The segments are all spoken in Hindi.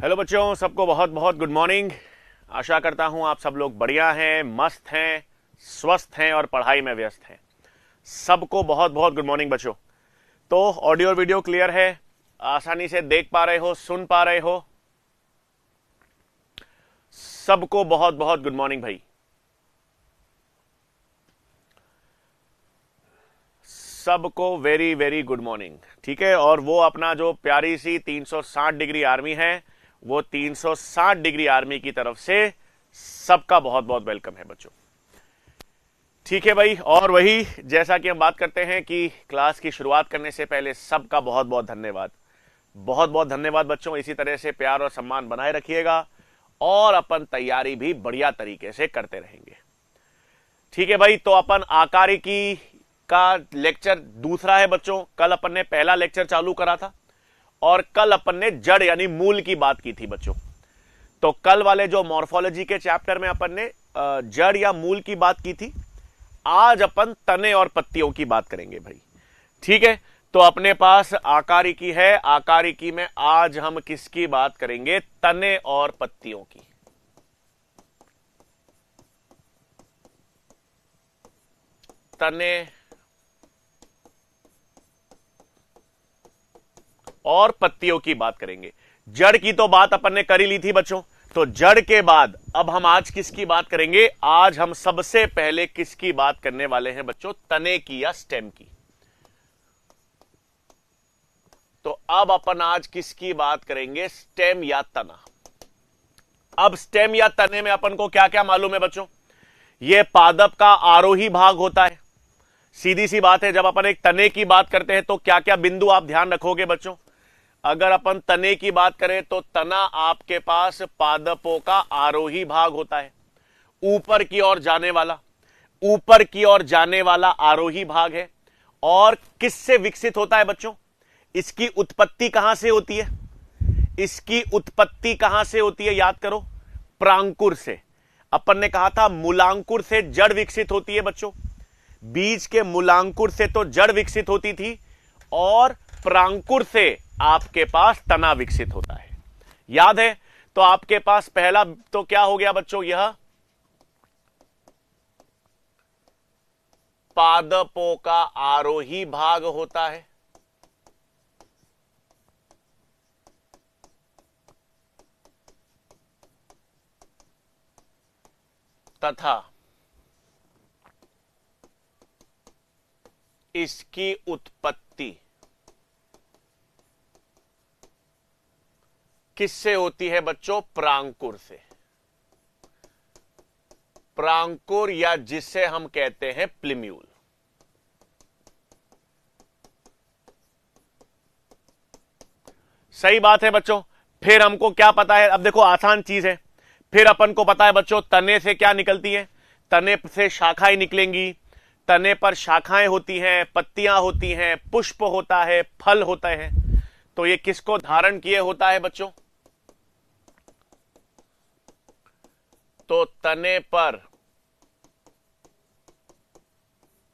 हेलो बच्चों, सबको बहुत बहुत गुड मॉर्निंग। आशा करता हूं आप सब लोग बढ़िया हैं, मस्त हैं, स्वस्थ हैं और पढ़ाई में व्यस्त हैं। सबको बहुत बहुत गुड मॉर्निंग बच्चों। तो ऑडियो और वीडियो क्लियर है, आसानी से देख पा रहे हो, सुन पा रहे हो? सबको बहुत बहुत गुड मॉर्निंग भाई। सबको वेरी वेरी गुड मॉर्निंग। ठीक है, और वो अपना जो प्यारी सी 360 डिग्री आर्मी है, वो 360 डिग्री आर्मी की तरफ से सबका बहुत बहुत वेलकम है बच्चों। ठीक है भाई, और वही जैसा कि हम बात करते हैं कि क्लास की शुरुआत करने से पहले सबका बहुत बहुत धन्यवाद, बहुत बहुत धन्यवाद बच्चों। इसी तरह से प्यार और सम्मान बनाए रखिएगा और अपन तैयारी भी बढ़िया तरीके से करते रहेंगे। ठीक है भाई, तो अपन आकारिकी का लेक्चर दूसरा है बच्चों। कल अपन ने पहला लेक्चर चालू करा था और कल अपन ने जड़ यानी मूल की बात की थी बच्चों। तो कल वाले जो मॉर्फोलॉजी के चैप्टर में अपन ने जड़ या मूल की बात की थी, आज अपन तने और पत्तियों की बात करेंगे भाई। ठीक है, तो अपने पास आकारिकी है, आकारिकी में आज हम किसकी बात करेंगे? तने और पत्तियों की। तने और पत्तियों की बात करेंगे। जड़ की तो बात अपन ने कर ही ली थी बच्चों, तो जड़ के बाद अब हम आज किसकी बात करेंगे? आज हम सबसे पहले किसकी बात करने वाले हैं बच्चों? तने की या स्टेम की। तो अब अपन आज किसकी बात करेंगे? स्टेम या तना। अब स्टेम या तने में अपन को क्या क्या मालूम है बच्चों? यह पादप का आरोही भाग होता है। सीधी सी बात है, जब अपन एक तने की बात करते हैं तो क्या क्या बिंदु आप ध्यान रखोगे बच्चों? अगर अपन तने की बात करें तो तना आपके पास पादपों का आरोही भाग होता है, ऊपर की ओर जाने वाला, ऊपर की ओर जाने वाला आरोही भाग है। और किससे विकसित होता है बच्चों? इसकी उत्पत्ति कहां से होती है? इसकी उत्पत्ति कहां से होती है? याद करो, प्रांकुर से। अपन ने कहा था मूलांकुर से जड़ विकसित होती है बच्चों। बीज के मूलांकुर से तो जड़ विकसित होती थी और प्रांकुर से आपके पास तना विकसित होता है। याद है? तो आपके पास पहला तो क्या हो गया बच्चों? यह पादपों का आरोही भाग होता है, तथा इसकी उत्पत्ति किससे होती है बच्चों? प्रांकुर से। प्रांकुर या जिसे हम कहते हैं प्लिम्यूल। सही बात है बच्चों। फिर हमको क्या पता है? अब देखो आसान चीज है। फिर अपन को पता है बच्चों तने से क्या निकलती है? तने से शाखाएं निकलेंगी, तने पर शाखाएं होती हैं, पत्तियां होती हैं, पुष्प होता है, फल होता है। तो ये किसको धारण किए होता है बच्चों? तो तने पर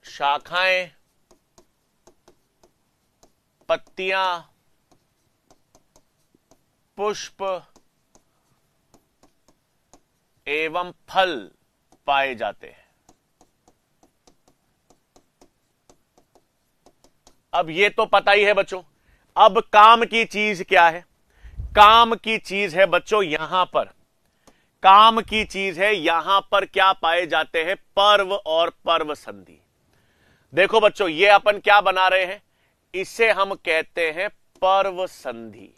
शाखाएं, पत्तियां, पुष्प एवं फल पाए जाते हैं। अब ये तो पता ही है बच्चों। अब काम की चीज क्या है? काम की चीज है बच्चों यहां पर, काम की चीज है यहां पर क्या पाए जाते हैं? पर्व और पर्व संधि। देखो बच्चों, ये अपन क्या बना रहे हैं? इसे हम कहते हैं पर्व संधि,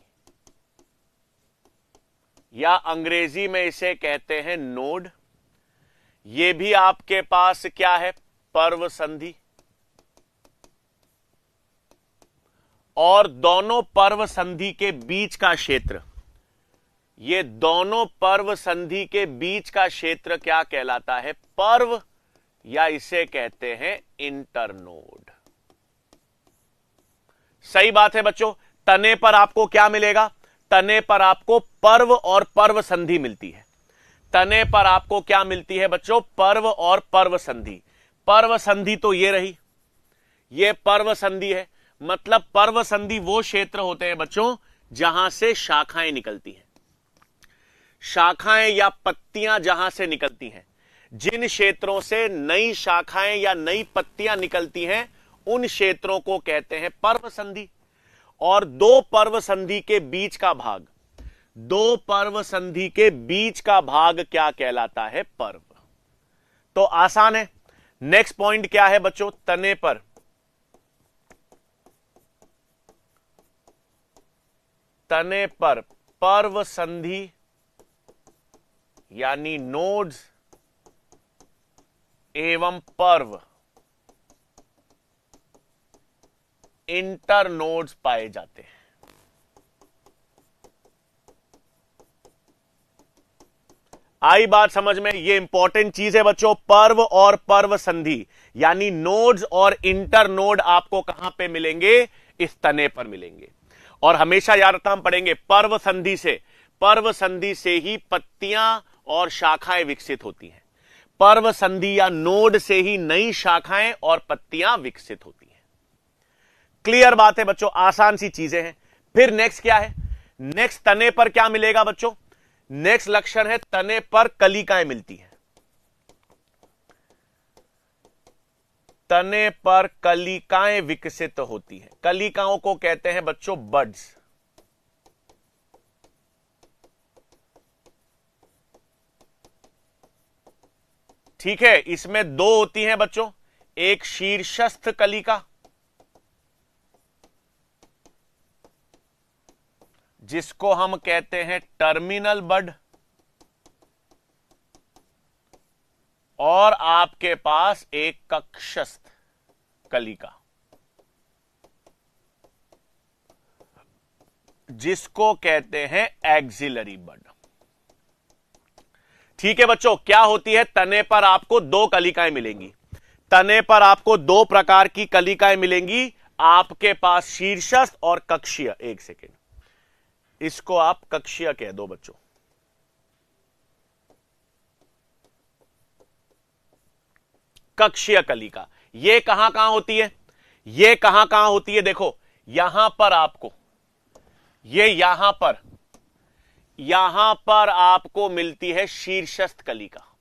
या अंग्रेजी में इसे कहते हैं नोड। ये भी आपके पास क्या है? पर्व संधि। और दोनों पर्व संधि के बीच का क्षेत्र, ये दोनों पर्व संधि के बीच का क्षेत्र क्या कहलाता है? पर्व, या इसे कहते हैं इंटरनोड। सही बात है बच्चों। तने पर आपको क्या मिलेगा? तने पर आपको पर्व और पर्व संधि मिलती है। तने पर आपको क्या मिलती है बच्चों? पर्व और पर्व संधि। पर्व संधि तो ये रही, ये पर्व संधि है। मतलब पर्व संधि वो क्षेत्र होते हैं बच्चों जहां से शाखाएं निकलती हैं। शाखाएं या पत्तियां जहां से निकलती हैं, जिन क्षेत्रों से नई शाखाएं या नई पत्तियां निकलती हैं, उन क्षेत्रों को कहते हैं पर्व संधि। और दो पर्व संधि के बीच का भाग, दो पर्व संधि के बीच का भाग क्या कहलाता है? पर्व। तो आसान है। नेक्स्ट पॉइंट क्या है बच्चों? तने पर पर्व संधि यानी नोड्स एवं पर्व इंटरनोड्स पाए जाते हैं। आई बात समझ में? ये इंपॉर्टेंट चीज है बच्चों। पर्व और पर्व संधि यानी नोड्स और इंटरनोड आपको कहां पे मिलेंगे? इस तने पर मिलेंगे। और हमेशा याद रखना, हम पढ़ेंगे पर्व संधि से ही पत्तियां और शाखाएं विकसित होती हैं। पर्व संधि या नोड से ही नई शाखाएं और पत्तियां विकसित होती हैं। क्लियर बात है बच्चों? आसान सी चीजें हैं। फिर नेक्स्ट क्या है? नेक्स्ट तने पर क्या मिलेगा बच्चों? नेक्स्ट लक्षण है तने पर कलिकाएं मिलती हैं। तने पर कलिकाएं विकसित होती हैं। कलिकाओं को कहते हैं बच्चों बड्स। ठीक है, इसमें दो होती हैं बच्चों, एक शीर्षस्थ कलिका जिसको हम कहते हैं टर्मिनल बड, और आपके पास एक कक्षस्थ कलिका जिसको कहते हैं एक्सिलरी बड। ठीक है बच्चों, क्या होती है? तने पर आपको दो कलिकाएं मिलेंगी। तने पर आपको दो प्रकार की कलिकाएं मिलेंगी, आपके पास शीर्षस्थ और कक्षीय। एक सेकेंड, इसको आप कक्षीय कह दो बच्चों। कक्षीय कलिका ये कहां कहां होती है? ये कहां कहां होती है? देखो, यहां पर आपको, ये यहां पर आपको मिलती है शीर्षस्थ कलिका।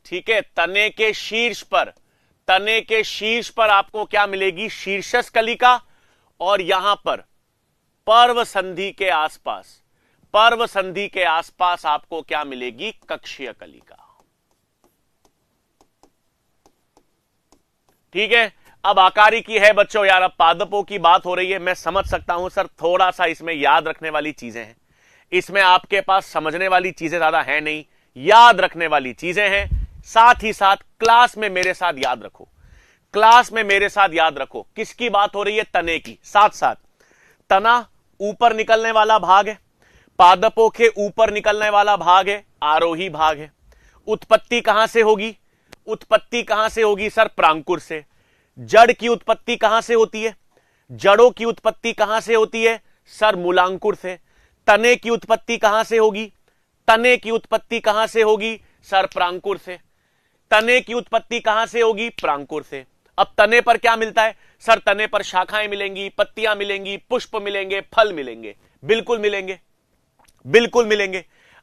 ठीक है, तने के शीर्ष पर आपको क्या मिलेगी? शीर्षस्थ कलिका। और यहां पर पर्व संधि के आसपास आपको क्या मिलेगी? कक्षीय कलिका। ठीक है, अब आकारी की है बच्चों। यार, अब पादपों की बात हो रही है, मैं समझ सकता हूं सर, थोड़ा सा इसमें याद रखने वाली चीजें हैं। इसमें आपके पास समझने वाली चीजें ज्यादा है नहीं, याद रखने वाली चीजें हैं। साथ ही साथ क्लास में मेरे साथ याद रखो। किसकी बात हो रही है? तने की। साथ साथ तना ऊपर निकलने वाला भाग है, पादपों के ऊपर निकलने वाला भाग है, आरोही भाग है। उत्पत्ति कहां से होगी? सर, प्रांकुर से। जड़ की उत्पत्ति कहां से होती है? जड़ों की उत्पत्ति कहां से होती है? सर, मूलांकुर से। तने की उत्पत्ति कहां से होगी? सर, प्रांकुर से। तने की उत्पत्ति कहां से होगी? प्रांकुर से। अब तने पर क्या मिलता है? सर, तने पर शाखाएं मिलेंगी, पत्तियां मिलेंगी, पुष्प मिलेंगे, फल मिलेंगे। बिल्कुल मिलेंगे।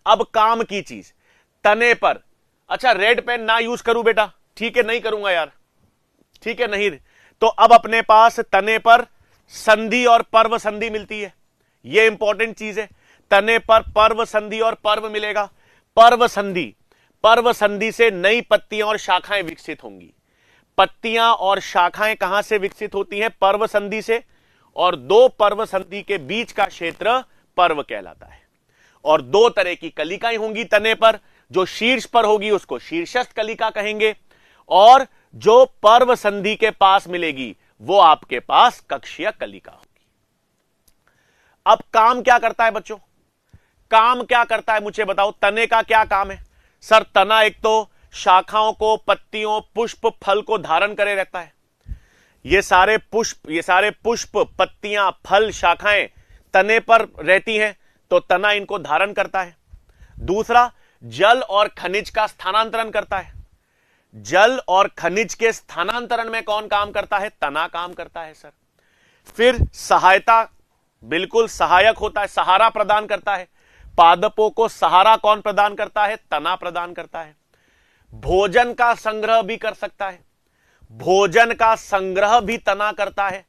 अब काम की चीज, तने पर, अच्छा रेड पेन ना यूज करूं बेटा? ठीक है, नहीं करूंगा यार। ठीक है, नहीं। तो अब अपने पास तने पर संधि और पर्व संधि मिलती है। यह इंपॉर्टेंट चीज है। तने पर पर्व संधि और पर्व मिलेगा। पर्व संधि से नई पत्तियां और शाखाएं विकसित होंगी। पत्तियां और शाखाएं कहां से विकसित होती हैं? पर्व संधि से। और दो पर्व संधि के बीच का क्षेत्र पर्व कहलाता है। और दो तरह की कलिकाएं होंगी तने पर। जो शीर्ष पर होगी उसको शीर्षस्थ कलिका कहेंगे, और जो पर्व संधि के पास मिलेगी वो आपके पास कक्षीय कलिका होगी। अब काम क्या करता है बच्चों? काम क्या करता है मुझे बताओ? तने का क्या काम है? सर, तना एक तो शाखाओं को, पत्तियों, पुष्प, फल को धारण करे रहता है। ये सारे पुष्प, पत्तियां, फल, शाखाएं तने पर रहती हैं, तो तना इनको धारण करता है। दूसरा, जल और खनिज का स्थानांतरण करता है। जल और खनिज के स्थानांतरण में कौन काम करता है? तना काम करता है सर। फिर बिल्कुल सहायक होता है, सहारा प्रदान करता है। पादपों को सहारा कौन प्रदान करता है? तना प्रदान करता है। भोजन का संग्रह भी कर सकता है, भोजन का संग्रह भी तना करता है,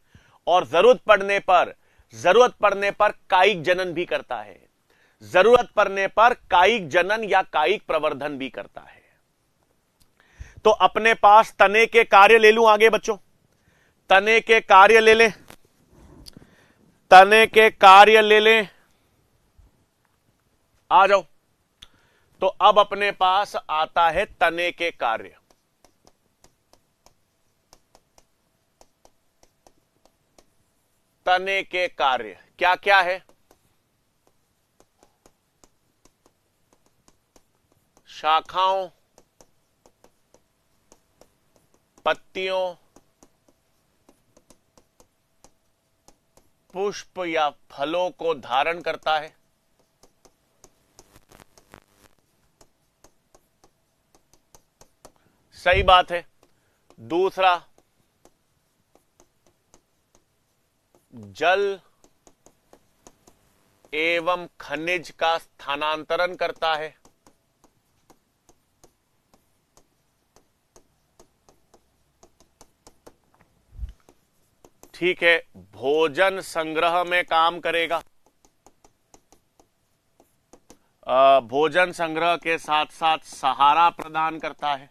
और जरूरत पड़ने पर कायिक जनन भी करता है, जरूरत पड़ने पर कायिक जनन या कायिक प्रवर्धन भी करता है। तो अपने पास तने के कार्य ले लूं आगे बच्चों, तने के कार्य ले लें, तने के कार्य ले लें, आ जाओ। तो अब अपने पास आता है तने के कार्य। तने के कार्य क्या क्या है? शाखाओं, पत्तियों, पुष्प या फलों को धारण करता है। सही बात है। दूसरा, जल एवं खनिज का स्थानांतरण करता है। ठीक है, भोजन संग्रह में काम करेगा, भोजन संग्रह के साथ साथ सहारा प्रदान करता है।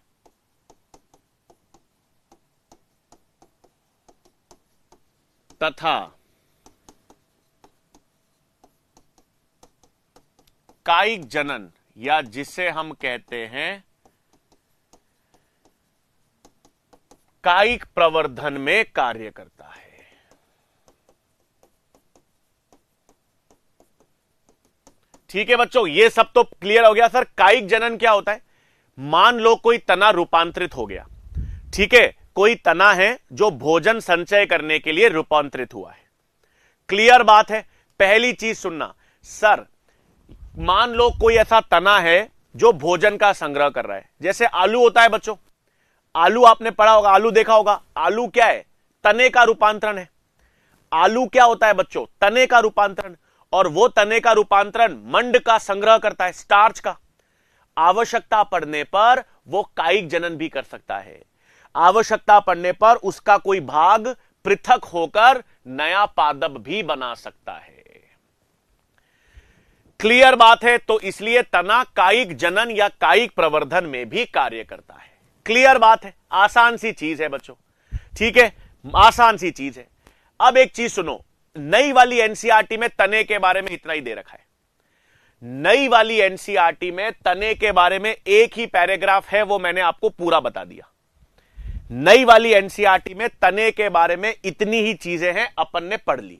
तथा कायिक जनन या जिसे हम कहते हैं कायिक प्रवर्धन में कार्य करता है। ठीक है बच्चों, ये सब तो क्लियर हो गया। सर कायिक जनन क्या होता है? मान लो कोई तना रूपांतरित हो गया, ठीक है, कोई तना है जो भोजन संचय करने के लिए रूपांतरित हुआ है। क्लियर बात है। पहली चीज सुनना, सर मान लो कोई ऐसा तना है जो भोजन का संग्रह कर रहा है, जैसे आलू होता है बच्चों। आलू आपने पढ़ा होगा, आलू देखा होगा। आलू क्या है? तने का रूपांतरण है। आलू क्या होता है बच्चों? तने का रूपांतरण। और वो तने का रूपांतरण मंड का संग्रह करता है, स्टार्च का। आवश्यकता पड़ने पर वो कायिक जनन भी कर सकता है। आवश्यकता पड़ने पर उसका कोई भाग पृथक होकर नया पादप भी बना सकता है। क्लियर बात है। तो इसलिए तना कायिक जनन या कायिक प्रवर्धन में भी कार्य करता है। क्लियर बात है। आसान सी चीज है बच्चों, ठीक है, आसान सी चीज है। अब एक चीज सुनो, नई वाली एनसीईआरटी में तने के बारे में इतना ही दे रखा है। नई वाली एनसीईआरटी में तने के बारे में एक ही पैराग्राफ है, वो मैंने आपको पूरा बता दिया। नई वाली एनसीईआरटी में तने के बारे में इतनी ही चीजें हैं, अपन ने पढ़ ली।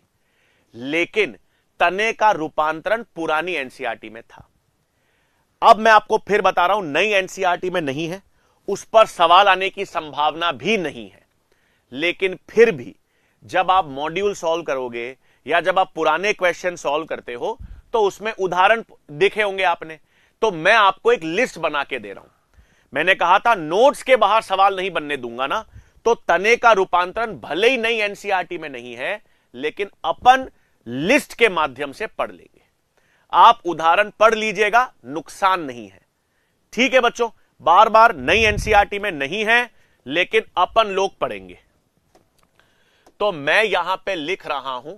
लेकिन तने का रूपांतरण पुरानी एनसीईआरटी में था। अब मैं आपको फिर बता रहा हूं, नई एनसीईआरटी में नहीं है, उस पर सवाल आने की संभावना भी नहीं है। लेकिन फिर भी जब आप मॉड्यूल सॉल्व करोगे या जब आप पुराने क्वेश्चन सॉल्व करते हो तो उसमें उदाहरण देखे होंगे आपने। तो मैं आपको एक लिस्ट बना के दे रहा हूं। मैंने कहा था नोट्स के बाहर सवाल नहीं बनने दूंगा ना। तो तने का रूपांतरण भले ही नई एनसीईआरटी में नहीं है, लेकिन अपन लिस्ट के माध्यम से पढ़ लेंगे। आप उदाहरण पढ़ लीजिएगा, नुकसान नहीं है। ठीक है बच्चों, बार बार नई एनसीईआरटी में नहीं है, लेकिन अपन लोग पढ़ेंगे। तो मैं यहां पे लिख रहा हूं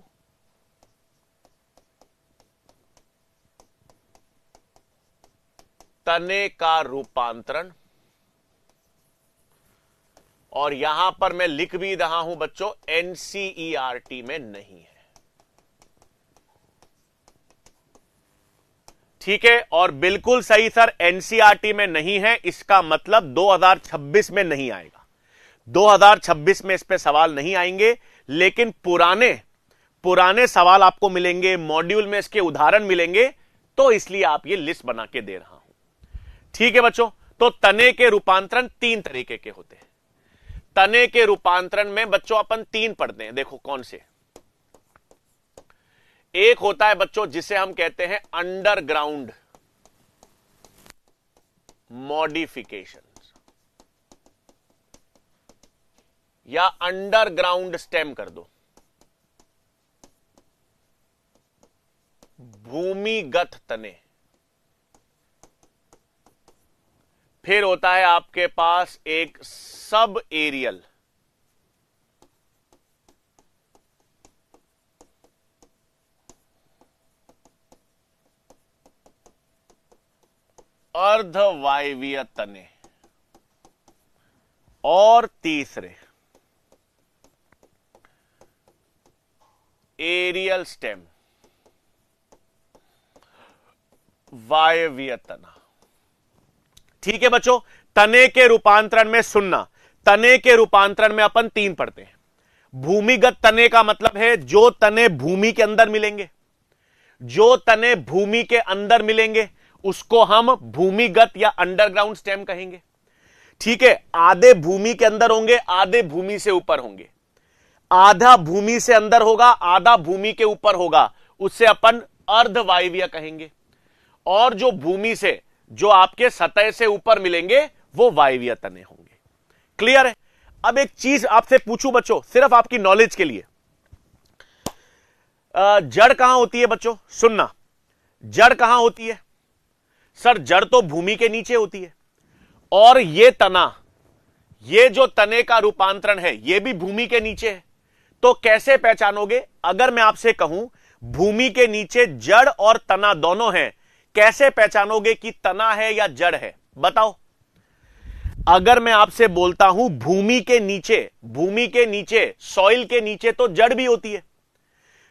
तने का रूपांतरण, और यहां पर मैं लिख भी रहा हूं बच्चों एनसीईआरटी में नहीं है। ठीक है, और बिल्कुल सही सर, एनसीईआरटी में नहीं है, इसका मतलब 2026 में नहीं आएगा। 2026 में इस पे सवाल नहीं आएंगे, लेकिन पुराने सवाल आपको मिलेंगे, मॉड्यूल में इसके उदाहरण मिलेंगे। तो इसलिए आप ये लिस्ट बना के दे रहा हूं। ठीक है बच्चों, तो तने के रूपांतरण 3 तरीके के होते हैं। तने के रूपांतरण में बच्चों अपन 3 पढ़ते हैं। देखो कौन से। एक होता है बच्चों जिसे हम कहते हैं अंडरग्राउंड मॉडिफिकेशन या अंडरग्राउंड स्टेम कर दो। भूमिगत तने। फिर होता है आपके पास एक सब एरियल, अर्धवायवीय तने, और तीसरे एरियल स्टेम, वायवीय तना। ठीक है बच्चों, तने के रूपांतरण में सुनना, तने के रूपांतरण में अपन 3 पढ़ते हैं। भूमिगत तने का मतलब है जो तने भूमि के अंदर मिलेंगे, जो तने भूमि के अंदर मिलेंगे उसको हम भूमिगत या अंडरग्राउंड स्टेम कहेंगे। ठीक है, आधे भूमि के अंदर होंगे, आधे भूमि से ऊपर होंगे। आधा भूमि से अंदर होगा, आधा भूमि के ऊपर होगा, उससे अपन अर्धवायवीय कहेंगे। और जो भूमि से, जो आपके सतह से ऊपर मिलेंगे वो वायवीय तने होंगे। क्लियर है? अब एक चीज आपसे पूछूं बच्चों, सिर्फ आपकी नॉलेज के लिए, जड़ कहां होती है बच्चों? सुनना, जड़ कहां होती है? सर जड़ तो भूमि के नीचे होती है, और ये तना, ये जो तने का रूपांतरण है ये भी भूमि के नीचे है। तो कैसे पहचानोगे? अगर मैं आपसे कहूं भूमि के नीचे जड़ और तना दोनों हैं, कैसे पहचानोगे कि तना है या जड़ है? बताओ। अगर मैं आपसे बोलता हूं भूमि के नीचे, सॉइल के नीचे तो जड़ भी होती है,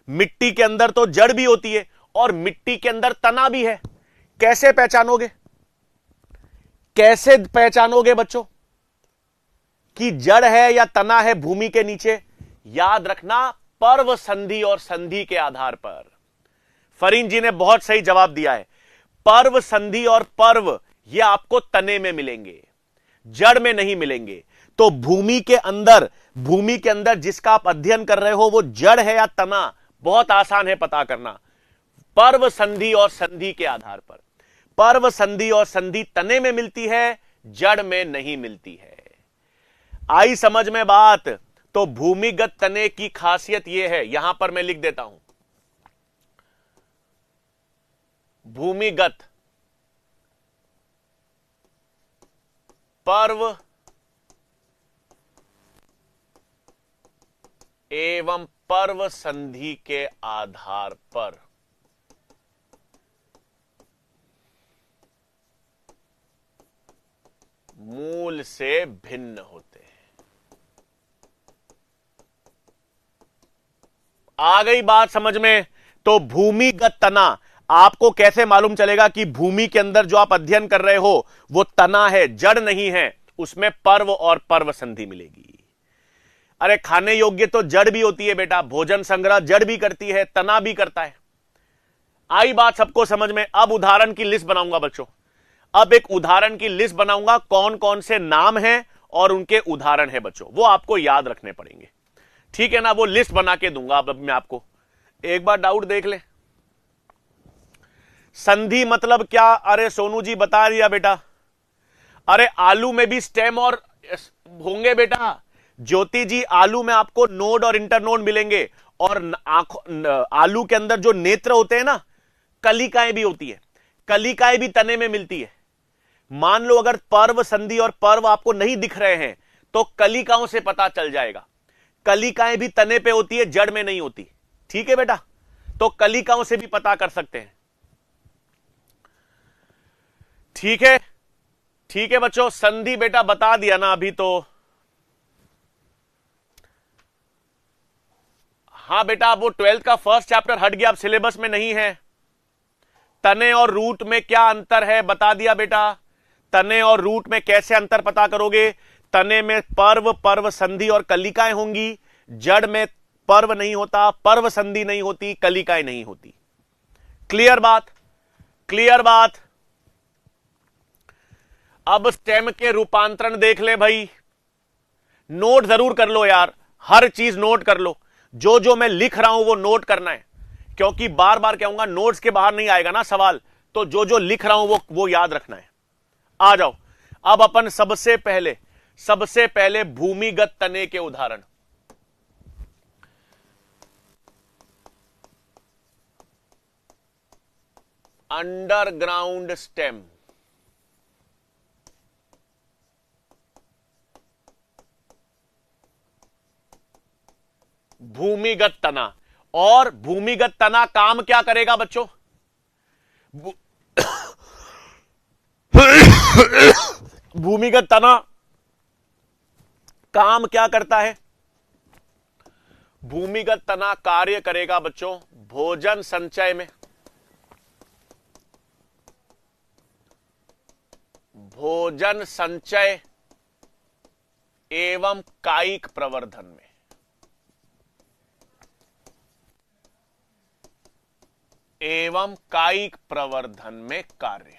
मिट्टी के अंदर तो जड़ भी होती है, और मिट्टी के अंदर तना भी है। कैसे पहचानोगे? कैसे पहचानोगे बच्चों कि जड़ है या तना है भूमि के नीचे? याद रखना, पर्व संधि और संधि के आधार पर। फरीन जी ने बहुत सही जवाब दिया है। पर्व संधि और पर्व ये आपको तने में मिलेंगे, जड़ में नहीं मिलेंगे। तो भूमि के अंदर जिसका आप अध्ययन कर रहे हो वो जड़ है या तना, बहुत आसान है पता करना, पर्व संधि और संधि के आधार पर। पर्व संधि और संधि तने में मिलती है, जड़ में नहीं मिलती है। आई समझ में बात? तो भूमिगत तने की खासियत यह है, यहां पर मैं लिख देता हूं, भूमिगत पर्व एवं पर्व संधि के आधार पर मूल से भिन्न होते हैं। आ गई बात समझ में? तो भूमिगत तना आपको कैसे मालूम चलेगा कि भूमि के अंदर जो आप अध्ययन कर रहे हो वो तना है, जड़ नहीं है? उसमें पर्व और पर्व संधि मिलेगी। अरे खाने योग्य तो जड़ भी होती है बेटा, भोजन संग्रह जड़ भी करती है, तना भी करता है। आई बात सबको समझ में? अब उदाहरण की लिस्ट बनाऊंगा बच्चों, अब एक उदाहरण की लिस्ट बनाऊंगा, कौन कौन से नाम हैं और उनके उदाहरण है बच्चों, वो आपको याद रखने पड़ेंगे। ठीक है ना? वो लिस्ट बना के दूंगा। अब मैं आपको एक बार डाउट देख ले, संधि मतलब क्या? अरे सोनू जी बता दिया बेटा। अरे आलू में भी स्टेम और होंगे बेटा। ज्योति जी आलू में आपको नोड और इंटरनोड मिलेंगे, और आलू के अंदर जो नेत्र होते हैं ना, कलिकाएं भी होती है, कलिकाएं भी तने में मिलती है। मान लो अगर पर्व संधि और पर्व आपको नहीं दिख रहे हैं तो कलिकाओं से पता चल जाएगा। कलिकाएं भी तने पे होती है, जड़ में नहीं होती। ठीक है बेटा? तो कलिकाओं से भी पता कर सकते हैं। ठीक है? ठीक है बच्चों, संधि बेटा बता दिया ना अभी तो। हां बेटा, अब वो 12th का फर्स्ट चैप्टर हट गया, अब सिलेबस में नहीं है। तने और रूट में क्या अंतर है बता दिया बेटा। तने और रूट में कैसे अंतर पता करोगे? तने में पर्व, पर्व संधि और कलिकाएं होंगी, जड़ में पर्व नहीं होता, पर्व संधि नहीं होती, कलिकाएं नहीं होती। क्लियर बात? क्लियर बात? अब स्टेम के रूपांतरण देख ले भाई, नोट जरूर कर लो यार, हर चीज नोट कर लो, जो जो मैं लिख रहा हूं वो नोट करना है, क्योंकि बार बार कहूंगा नोट्स के बाहर नहीं आएगा ना सवाल, तो जो जो लिख रहा हूं वो याद रखना है। आ जाओ, अब अपन सबसे पहले भूमिगत तने के उदाहरण। अंडरग्राउंड स्टेम, भूमिगत तना। और भूमिगत तना काम क्या करेगा बच्चों? भूमिगत तना काम क्या करता है? भूमिगत तना कार्य करेगा बच्चों भोजन संचय में, भोजन संचय एवं कायिक प्रवर्धन में। एवं कायिक प्रवर्धन में कार्य।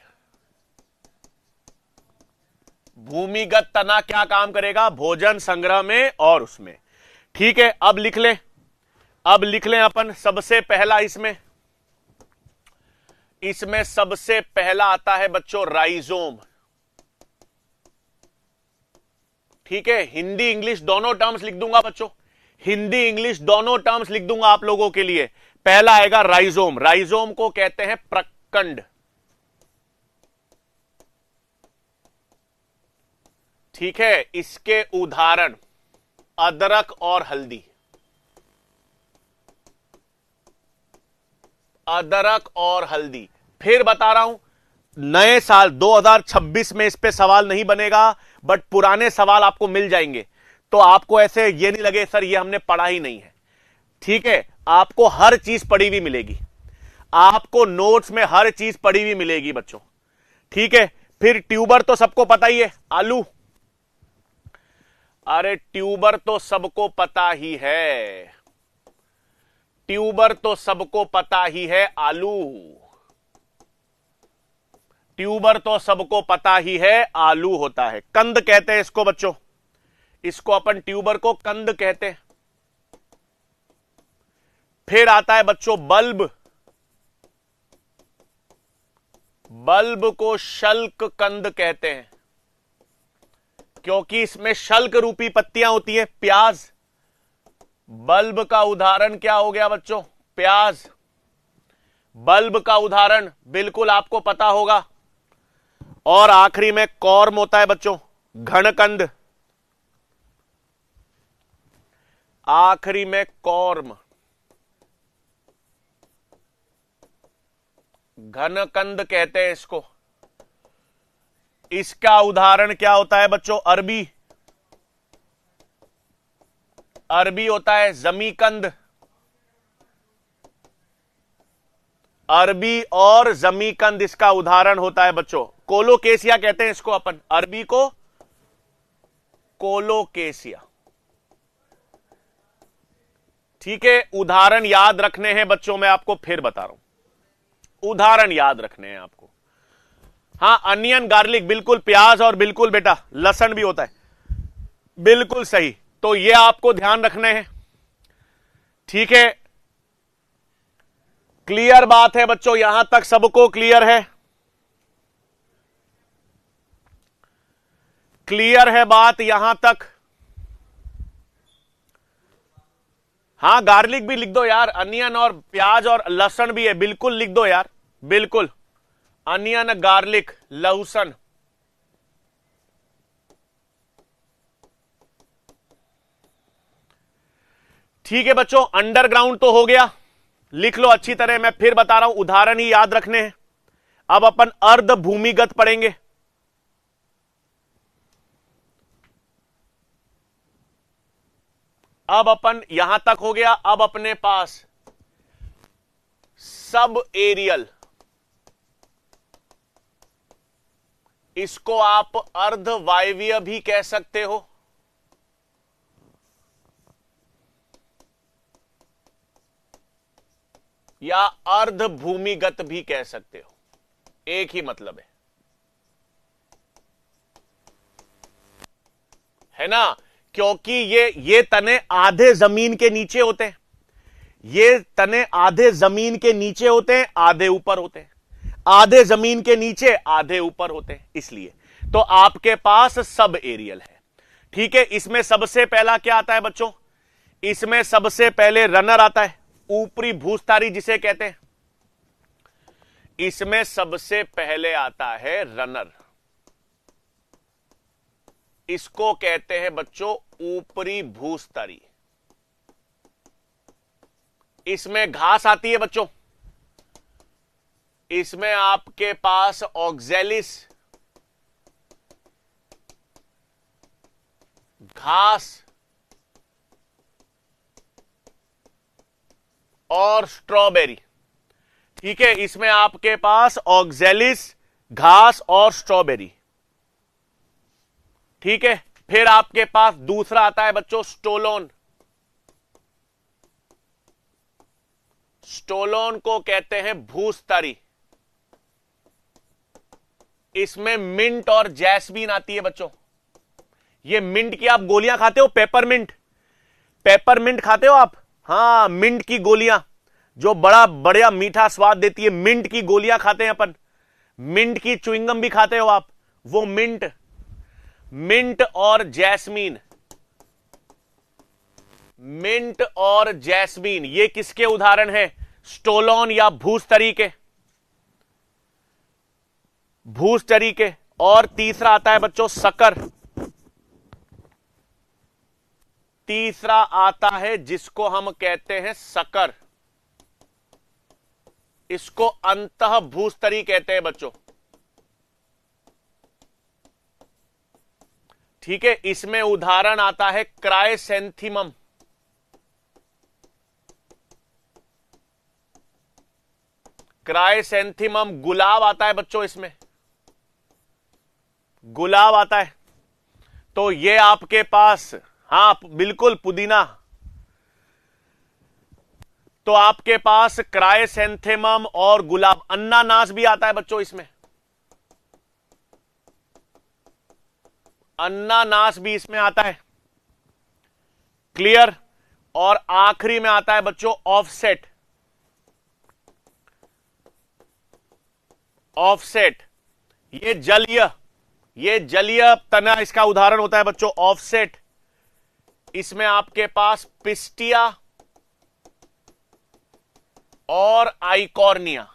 भूमिगत तना क्या काम करेगा? भोजन संग्रह में और उसमें। ठीक है, अब लिख लें, अब लिख लें अपन सबसे पहला इसमें सबसे पहला आता है बच्चों राइजोम। ठीक है, हिंदी इंग्लिश दोनों टर्म्स लिख दूंगा बच्चों, हिंदी इंग्लिश दोनों टर्म्स लिख दूंगा आप लोगों के लिए। पहला आएगा राइजोम। राइजोम को कहते हैं प्रकंड। ठीक है, इसके उदाहरण अदरक और हल्दी। अदरक और हल्दी। फिर बता रहा हूं, नए साल 2026 में इस पे सवाल नहीं बनेगा, बट पुराने सवाल आपको मिल जाएंगे, तो आपको ऐसे ये नहीं लगे सर ये हमने पढ़ा ही नहीं है। ठीक है, आपको हर चीज पढ़ी हुई मिलेगी, आपको नोट्स में हर चीज पढ़ी हुई मिलेगी बच्चों। ठीक है, फिर ट्यूबर तो सबको पता ही है, आलू। अरे ट्यूबर तो सबको पता ही है, ट्यूबर तो सबको पता ही है, आलू। ट्यूबर तो सबको पता ही है, आलू होता है। कंद कहते हैं इसको बच्चों, इसको अपन ट्यूबर को कंद कहते हैं। फिर आता है बच्चों बल्ब। बल्ब को शल्क कंद कहते हैं, क्योंकि इसमें शल्क रूपी पत्तियां होती है। प्याज, बल्ब का उदाहरण क्या हो गया बच्चों? प्याज। बल्ब का उदाहरण बिल्कुल आपको पता होगा। और आखिरी में कॉर्म होता है बच्चों, घनकंद। आखिरी में कॉर्म, घनकंद कहते हैं इसको। इसका उदाहरण क्या होता है बच्चों? अरबी। अरबी होता है जमीकंद। अरबी और जमीकंद इसका उदाहरण होता है बच्चों। कोलोकेसिया कहते हैं इसको अपन, अरबी को कोलोकेसिया। ठीक है, उदाहरण याद रखने हैं बच्चों, मैं आपको फिर बता रहा हूं, उदाहरण याद रखने हैं आपको। हां, अनियन गार्लिक, बिल्कुल प्याज, और बिल्कुल बेटा लहसुन भी होता है, बिल्कुल सही। तो ये आपको ध्यान रखने हैं। ठीक है, क्लियर बात है बच्चों, यहां तक सबको क्लियर है? क्लियर है बात यहां तक? हां, गार्लिक भी लिख दो यार, अनियन और प्याज और लहसुन भी है, बिल्कुल लिख दो यार, बिल्कुल। अनियन, गार्लिक, लहसुन। ठीक है बच्चों, अंडरग्राउंड तो हो गया, लिख लो अच्छी तरह। मैं फिर बता रहा हूं, उदाहरण ही याद रखने हैं। अब अपन अर्ध भूमिगत पढ़ेंगे। अब अपन यहां तक हो गया। अब अपने पास सब एरियल, इसको आप अर्ध वायवीय भी कह सकते हो, या अर्ध भूमिगत भी कह सकते हो, एक ही मतलब है ना? क्योंकि ये तने आधे जमीन के नीचे होते हैं, ये तने आधे जमीन के नीचे होते हैं, आधे ऊपर होते हैं, आधे जमीन के नीचे, आधे ऊपर होते हैं, इसलिए। तो आपके पास सब एरियल है। ठीक है, इसमें सबसे पहला क्या आता है बच्चों? इसमें सबसे पहले रनर आता है, ऊपरी भूस्थारी जिसे कहते हैं। इसमें सबसे पहले आता है रनर। इसको कहते हैं बच्चों ऊपरी भूस्तरी। इसमें घास आती है बच्चों। इसमें आपके पास ऑक्जेलिस, घास और स्ट्रॉबेरी। ठीक है, इसमें आपके पास ऑक्जेलिस, घास और स्ट्रॉबेरी। ठीक है, फिर आपके पास दूसरा आता है बच्चों स्टोलोन। स्टोलोन को कहते हैं भूस्तरी। इसमें मिंट और जैस्मीन आती है बच्चों। ये मिंट की आप गोलियां खाते हो, पेपरमिंट, पेपरमिंट खाते हो आप? हां, मिंट की गोलियां जो बड़ा बढ़िया मीठा स्वाद देती है, मिंट की गोलियां खाते हैं अपन। मिंट की च्युइंगम भी खाते हो आप, वो मिंट। मिंट और जैस्मीन, मिंट और जैस्मीन ये किसके उदाहरण हैं? स्टोलोन या भूस्तरी के, भूस्तरी के। और तीसरा आता है बच्चों शक्कर। तीसरा आता है जिसको हम कहते हैं शक्कर। इसको अंतः भूस्तरी कहते हैं बच्चों। ठीक है, इसमें उदाहरण आता है क्राइसेंथीमम। क्राइसेंथीमम, गुलाब आता है बच्चों, इसमें गुलाब आता है। तो ये आपके पास, हां बिल्कुल, पुदीना। तो आपके पास क्राइसेंथेमम और गुलाब। अन्नानास भी आता है बच्चों इसमें, अन्नानास भी इसमें आता है। क्लियर? और आखिरी में आता है बच्चों ऑफसेट। ऑफसेट ये जलीय तना इसका उदाहरण होता है बच्चों, ऑफसेट। इसमें आपके पास पिस्टिया और आइकॉर्निया।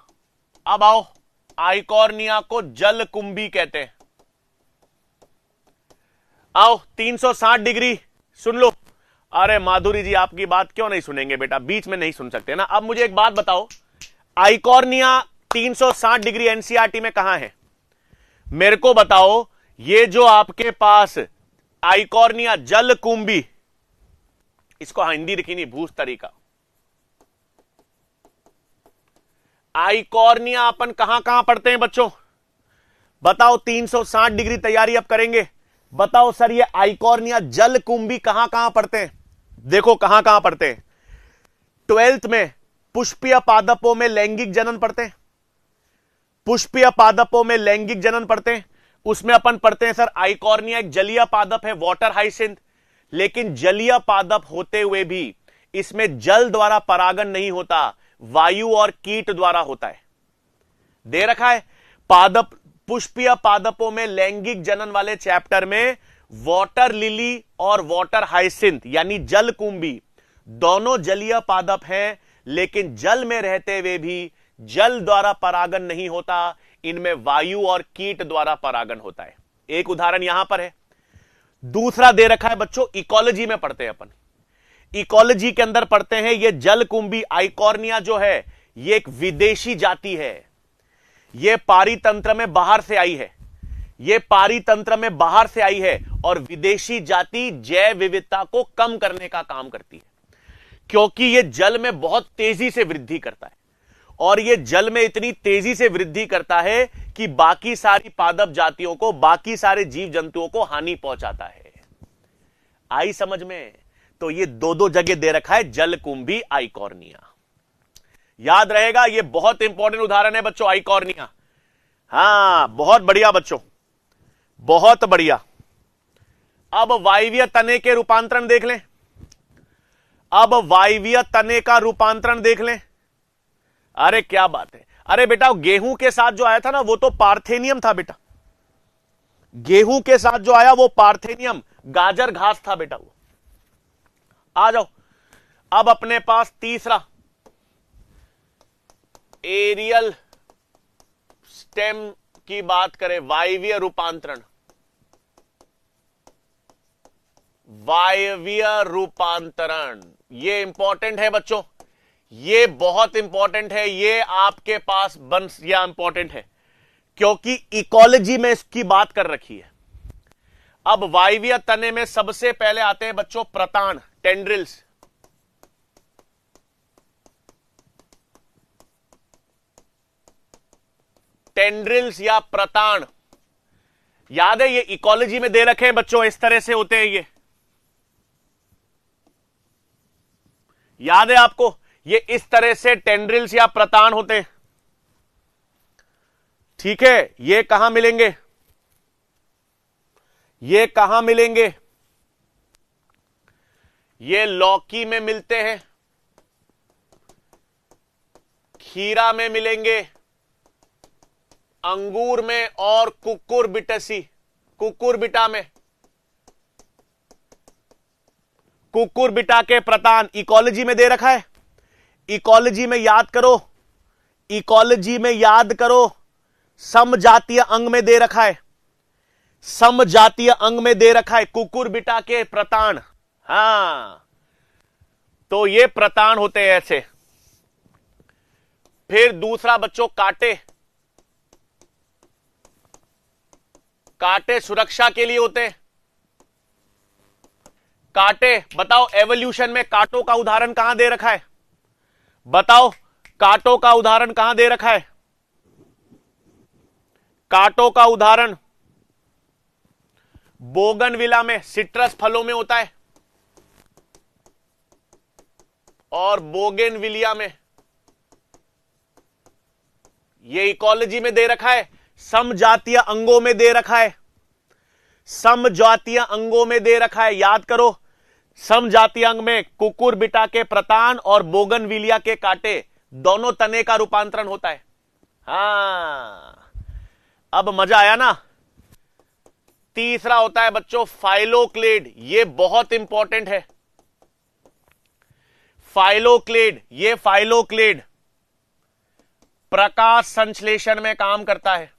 अब आओ, आइकॉर्निया को जलकुंभी कहते हैं। आओ 360 डिग्री सुन लो। अरे माधुरी जी, आपकी बात क्यों नहीं सुनेंगे बेटा, बीच में नहीं सुन सकते ना। अब मुझे एक बात बताओ, आइकॉर्निया 360 डिग्री एनसीईआरटी में कहां है? मेरे को बताओ, ये जो आपके पास आइकॉर्निया जलकुंभी, इसको हिंदी लिखी नहीं, भूस्तरी का। आइकॉर्निया अपन कहां कहां पढ़ते हैं बच्चों? बताओ, 360 डिग्री तैयारी अब करेंगे। बताओ सर, ये आइकॉर्निया जलकुंभी कहां कहां पढ़ते हैं? देखो कहां कहां पढ़ते हैं। 12th में पुष्पीय पादपों में लैंगिक जनन पढ़ते हैं। पुष्पीय पादपों में लैंगिक जनन पढ़ते हैं। उसमें अपन पढ़ते हैं सर, आइकॉर्निया एक जलीय पादप है, वाटर हाइसिंथ। लेकिन जलीय पादप होते हुए भी इसमें जल द्वारा परागण नहीं होता, वायु और कीट द्वारा होता है। दे रखा है पादप, पुष्पीय पादपों में लैंगिक जनन वाले चैप्टर में वाटर लिली और वाटर हाइसिंथ यानी जलकुंभी दोनों जलीय पादप हैं, लेकिन जल में रहते हुए भी जल द्वारा परागण नहीं होता, इनमें वायु और कीट द्वारा परागण होता है। एक उदाहरण यहां पर है। दूसरा दे रखा है बच्चों, इकोलॉजी में पढ़ते हैं अपन। इकोलॉजी के अंदर पढ़ते हैं, ये जलकुंभी आइकॉर्निया जो है ये एक विदेशी जाति है। ये पारितंत्र में बाहर से आई है, ये पारितंत्र में बाहर से आई है। और विदेशी जाति जैव विविधता को कम करने का काम करती है, क्योंकि ये जल में बहुत तेजी से वृद्धि करता है। और ये जल में इतनी तेजी से वृद्धि करता है कि बाकी सारी पादप जातियों को, बाकी सारे जीव जंतुओं को हानि पहुंचाता है। आई समझ में? तो ये दो दो जगह दे रखा है, जलकुंभी आइकॉर्निया। याद रहेगा, ये बहुत इंपॉर्टेंट उदाहरण है बच्चों, आइकॉर्निया। हां, बहुत बढ़िया बच्चों, बहुत बढ़िया। अब वायवीय तने के रूपांतरण देख लें। अब वायवीय तने का रूपांतरण देख लें। अरे क्या बात है। अरे बेटा, गेहूं के साथ जो आया था ना, वो तो पार्थेनियम था बेटा। गेहूं के साथ जो आया वो पार्थेनियम, गाजर घास था बेटा वो। आ जाओ, अब अपने पास तीसरा एरियल स्टेम की बात करें, वायवीय रूपांतरण, वायवीय रूपांतरण, ये इंपॉर्टेंट है बच्चों, ये बहुत इंपॉर्टेंट है, ये आपके पास बन या इंपॉर्टेंट है क्योंकि इकोलॉजी में इसकी बात कर रखी है। अब वायवीय तने में सबसे पहले आते हैं बच्चों प्रतान, टेंड्रिल्स। टेंड्रिल्स या प्रतान, याद है ये इकोलॉजी में दे रखे हैं बच्चों, इस तरह से होते हैं ये, याद है आपको, ये इस तरह से टेंड्रिल्स या प्रतान होते हैं। ठीक है, ये कहां मिलेंगे, ये कहां मिलेंगे, ये लौकी में मिलते हैं, खीरा में मिलेंगे, अंगूर में और कुकुरबिटेसी, कुकुरबिटा में, कुकुरबिटा के प्रतान इकोलॉजी में दे रखा है। इकोलॉजी में याद करो, इकोलॉजी में याद करो, समजातीय अंग में दे रखा है, समजातीय अंग में दे रखा है कुकुरबिटा के प्रतान। हां, तो ये प्रतान होते हैं ऐसे। फिर दूसरा बच्चों कांटे, कांटे सुरक्षा के लिए होते हैं। कांटे, बताओ एवोल्यूशन में कांटों का उदाहरण कहां दे रखा है, बताओ कांटों का उदाहरण कहां दे रखा है, कांटों का उदाहरण बोगनविला में, सिट्रस फलों में होता है, और बोगेनविलिया में, ये इकोलॉजी में दे रखा है, समजातीय अंगों में दे रखा है, समजातीय अंगों में दे रखा है, याद करो, समजातीय अंग में कुकुरबिटा के प्रतान और बोगनविलिया के कांटे, दोनों तने का रूपांतरण होता है। हां, अब मजा आया ना। तीसरा होता है बच्चों फाइलोक्लेड, ये बहुत इंपॉर्टेंट है, फाइलोक्लेड, ये फाइलोक्लेड प्रकाश संश्लेषण में काम करता है,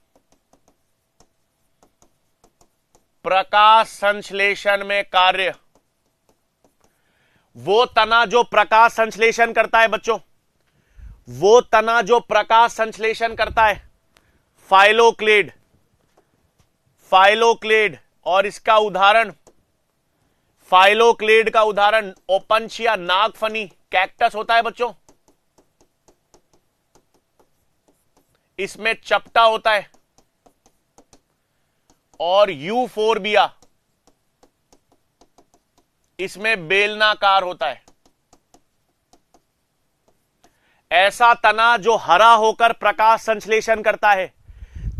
प्रकाश संश्लेषण में कार्य, वो तना जो प्रकाश संश्लेषण करता है बच्चों, वो तना जो प्रकाश संश्लेषण करता है, फाइलोक्लेड, फाइलोक्लेड। और इसका उदाहरण, फाइलोक्लेड का उदाहरण ओपनशिया, नागफनी, कैक्टस होता है बच्चों, इसमें चपटा होता है, और यूफोरबिया, इसमें बेलनाकार होता है। ऐसा तना जो हरा होकर प्रकाश संश्लेषण करता है,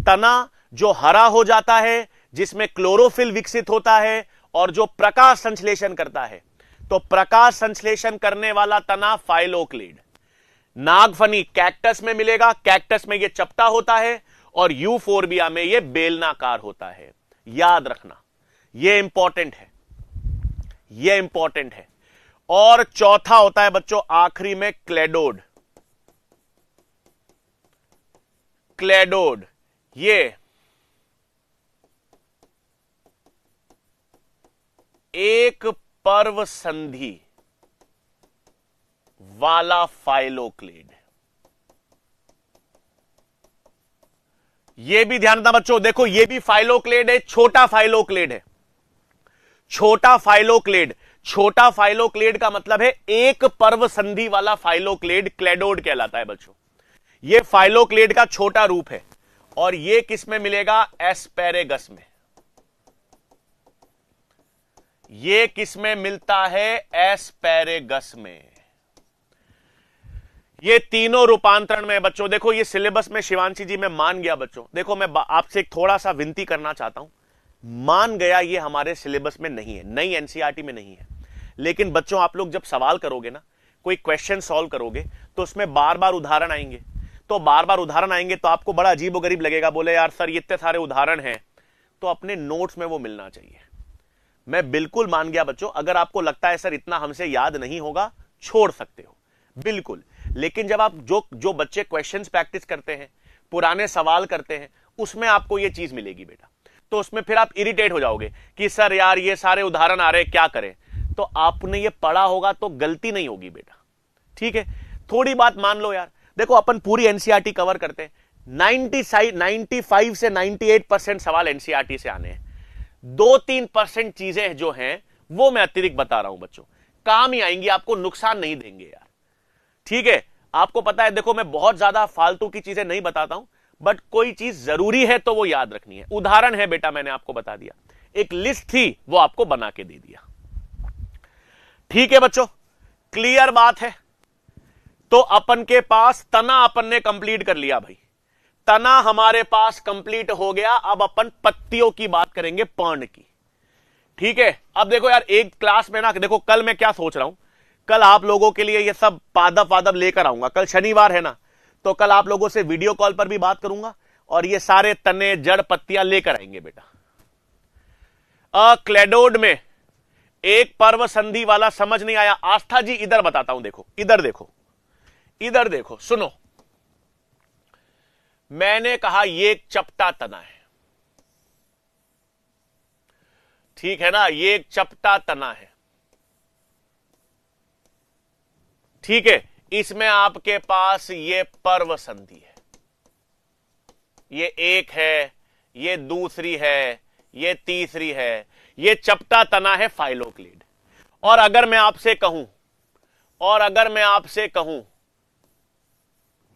तना जो हरा हो जाता है, जिसमें क्लोरोफिल विकसित होता है और जो प्रकाश संश्लेषण करता है, तो प्रकाश संश्लेषण करने वाला तना फाइलोक्लेड। नागफनी कैक्टस में मिलेगा, कैक्टस में यह चपटा होता है, और यूफोरबिया में यह बेलनाकार होता है। याद रखना, यह इंपॉर्टेंट है, यह इंपॉर्टेंट है। और चौथा होता है बच्चों आखिरी में क्लेडोड, क्लेडोड, ये एक पर्व संधि वाला फाइलोक्लेड। ये भी ध्यान रखना बच्चों, देखो ये भी फाइलोक्लेड है, छोटा फाइलोक्लेड है, छोटा फाइलोक्लेड। छोटा फाइलोक्लेड का मतलब है एक पर्व संधि वाला फाइलोक्लेड क्लेडोड कहलाता है बच्चों। ये फाइलोक्लेड का छोटा रूप है, और ये किस में मिलेगा, एस्पेरेगस में। ये किस में मिलता है, एस्पेरेगस में। ये तीनों रूपांतरण में बच्चों, देखो ये सिलेबस में शिवांशी जी मैं मान गया बच्चों, देखो मैं आपसे एक थोड़ा सा विनती करना चाहता हूं, मान गया ये हमारे सिलेबस में नहीं है, नई एनसीईआरटी में नहीं है, लेकिन बच्चों आप लोग जब सवाल करोगे ना, कोई क्वेश्चन सॉल्व करोगे, तो उसमें बार बार उदाहरण आएंगे, तो बार बार उदाहरण आएंगे तो आपको बड़ा अजीब व गरीब लगेगा, बोले यार सर ये इतने सारे उदाहरण हैं, तो अपने नोट्स में वो मिलना चाहिए। मैं बिल्कुल मान गया बच्चों, अगर आपको लगता है सर इतना हमसे याद नहीं होगा, छोड़ सकते हो बिल्कुल, लेकिन जब आप जो बच्चे क्वेश्चंस प्रैक्टिस करते हैं, पुराने सवाल करते हैं, उसमें आपको ये चीज मिलेगी बेटा। तो उसमें फिर आप इरिटेट हो जाओगे कि सर यार ये सारे उदाहरण आ रहे हैं, क्या करें। तो आपने ये पढ़ा होगा तो गलती नहीं होगी बेटा, ठीक है। थोड़ी बात मान लो यार, देखो अपन पूरी एनसीईआरटी कवर करते हैं, 95 से 98% सवाल एनसीईआरटी से आने हैं। 2-3% चीजें जो हैं वो मैं अतिरिक्त बता रहा हूं बच्चों, काम ही आएंगी, आपको नुकसान नहीं देंगे यार, ठीक है। आपको पता है, देखो मैं बहुत ज्यादा फालतू की चीजें नहीं बताता हूं, बट कोई चीज जरूरी है तो वो याद रखनी है। उदाहरण है बेटा, मैंने आपको बता दिया, एक लिस्ट थी वो आपको बना के दे दिया, ठीक है बच्चों, क्लियर बात है। तो अपन के पास तना अपन ने कंप्लीट कर लिया भाई, तना हमारे पास कंप्लीट हो गया। अब अपन पत्तियों की बात करेंगे, पर्ण की, ठीक है। अब देखो यार, एक क्लास में ना, देखो कल मैं क्या सोच रहा हूं, कल आप लोगों के लिए ये सब पादप वादप लेकर आऊंगा। कल शनिवार है ना, तो कल आप लोगों से वीडियो कॉल पर भी बात करूंगा और ये सारे तने जड़ पत्तियां लेकर आएंगे बेटा। क्लेडोड में एक पर्व संधि वाला समझ नहीं आया, आस्था जी इधर बताता हूं, देखो इधर देखो, इधर देखो, सुनो। मैंने कहा ये एक चपटा तना है, ठीक है ना, ये एक चपटा तना है, ठीक है। इसमें आपके पास ये पर्व संधि है, ये एक है, ये दूसरी है, ये तीसरी है, ये चपटा तना है फाइलोक्लीड। और अगर मैं आपसे कहूं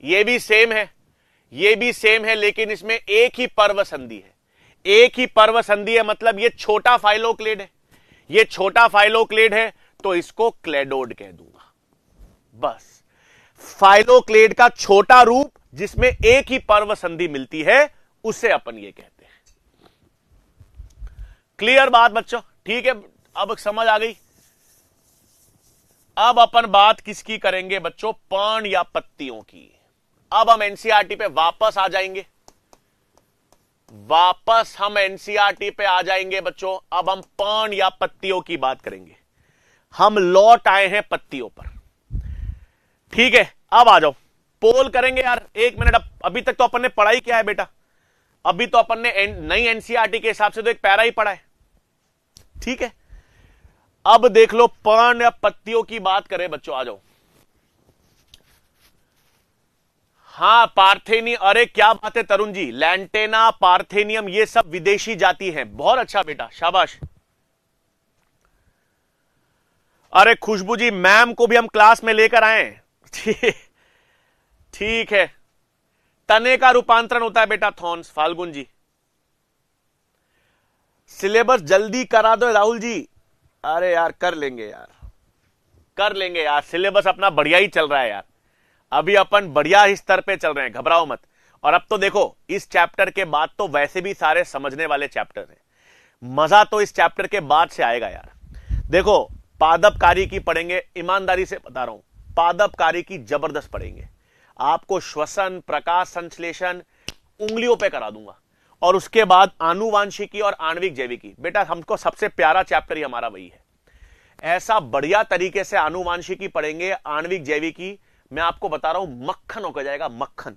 ये भी सेम है, ये भी सेम है, लेकिन इसमें एक ही पर्व संधि है, एक ही पर्व संधि है, मतलब ये छोटा फाइलोक्लीड है, ये छोटा फाइलोक्लीड है, तो इसको क्लेडोड कह दूंगा। बस फाइलोक्लीड का छोटा रूप जिसमें एक ही पर्व संधि मिलती है, उसे अपन ये कहते हैं। क्लियर बात बच्चों, ठीक है। अब समझ आ गई। अब अपन बात किसकी करेंगे बच्चों, पर्ण या पत्तियों की। अब हम एनसीईआरटी पे वापस आ जाएंगे, वापस हम एनसीईआरटी पे आ जाएंगे बच्चों। अब हम पर्ण या पत्तियों की बात करेंगे, हम लौट आए हैं पत्तियों पर, ठीक है। अब आ जाओ, पोल करेंगे यार, एक मिनट। अभी तक तो अपन ने पढ़ाई क्या है बेटा, अभी तो अपन ने नई एनसीईआरटी के हिसाब से तो एक पैरा ही पढ़ा है, ठीक है। अब देख लो, पर्ण या पत्तियों की बात करें बच्चों, आ जाओ। हां पार्थेनी, अरे क्या बात है तरुण जी, लैंटेना, पार्थेनियम, ये सब विदेशी जाति है। बहुत अच्छा बेटा, शाबाश। अरे खुशबू जी, मैम को भी हम क्लास में लेकर आए, ठीक है। तने का रूपांतरण होता है बेटा थॉर्न्स, फाल्गुन जी। सिलेबस जल्दी करा दो राहुल जी। अरे यार कर लेंगे यार, कर लेंगे यार, सिलेबस अपना बढ़िया ही चल रहा है यार, अभी अपन बढ़िया ही स्तर पे चल रहे हैं, घबराओ मत। और अब तो देखो, इस चैप्टर के बाद तो वैसे भी सारे समझने वाले चैप्टर हैं, मजा तो इस चैप्टर के बाद से आएगा यार। देखो पादपकारी की पढ़ेंगे, ईमानदारी से बता रहा हूं, पादपकारी की जबरदस्त पढ़ेंगे। आपको श्वसन, प्रकाश संश्लेषण उंगलियों पे करा दूंगा, और उसके बाद आनुवांशिकी और आणविक जैविकी। बेटा हमको सबसे प्यारा चैप्टर ही हमारा वही है, ऐसा बढ़िया तरीके से आनुवांशिकी पढ़ेंगे, आणविक जैविकी, मैं आपको बता रहा हूं मक्खन होकर जाएगा, मक्खन।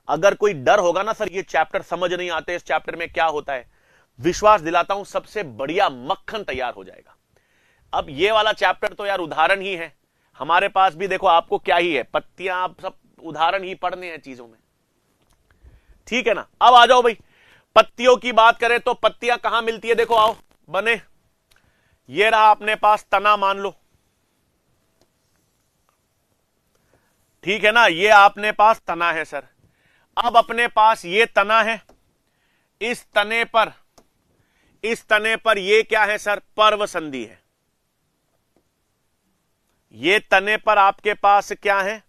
अगर कोई डर होगा ना सर ये चैप्टर समझ नहीं आते, इस चैप्टर में क्या होता है, विश्वास दिलाता हूं सबसे बढ़िया मक्खन तैयार हो जाएगा। अब ये वाला चैप्टर तो यार उदाहरण ही है, हमारे पास भी देखो आपको क्या ही है, पत्तियां, आप सब उदाहरण ही पढ़ने हैं चीजों में, ठीक है ना। अब आ जाओ भाई, पत्तियों की बात करें तो पत्तियां कहां मिलती है, देखो आओ बने, ये रहा अपने पास तना, मान लो, ठीक है ना, ये आपने पास तना है सर। अब अपने पास ये तना है, इस तने पर ये क्या है सर, पर्व संधि है। ये तने पर आपके पास क्या है,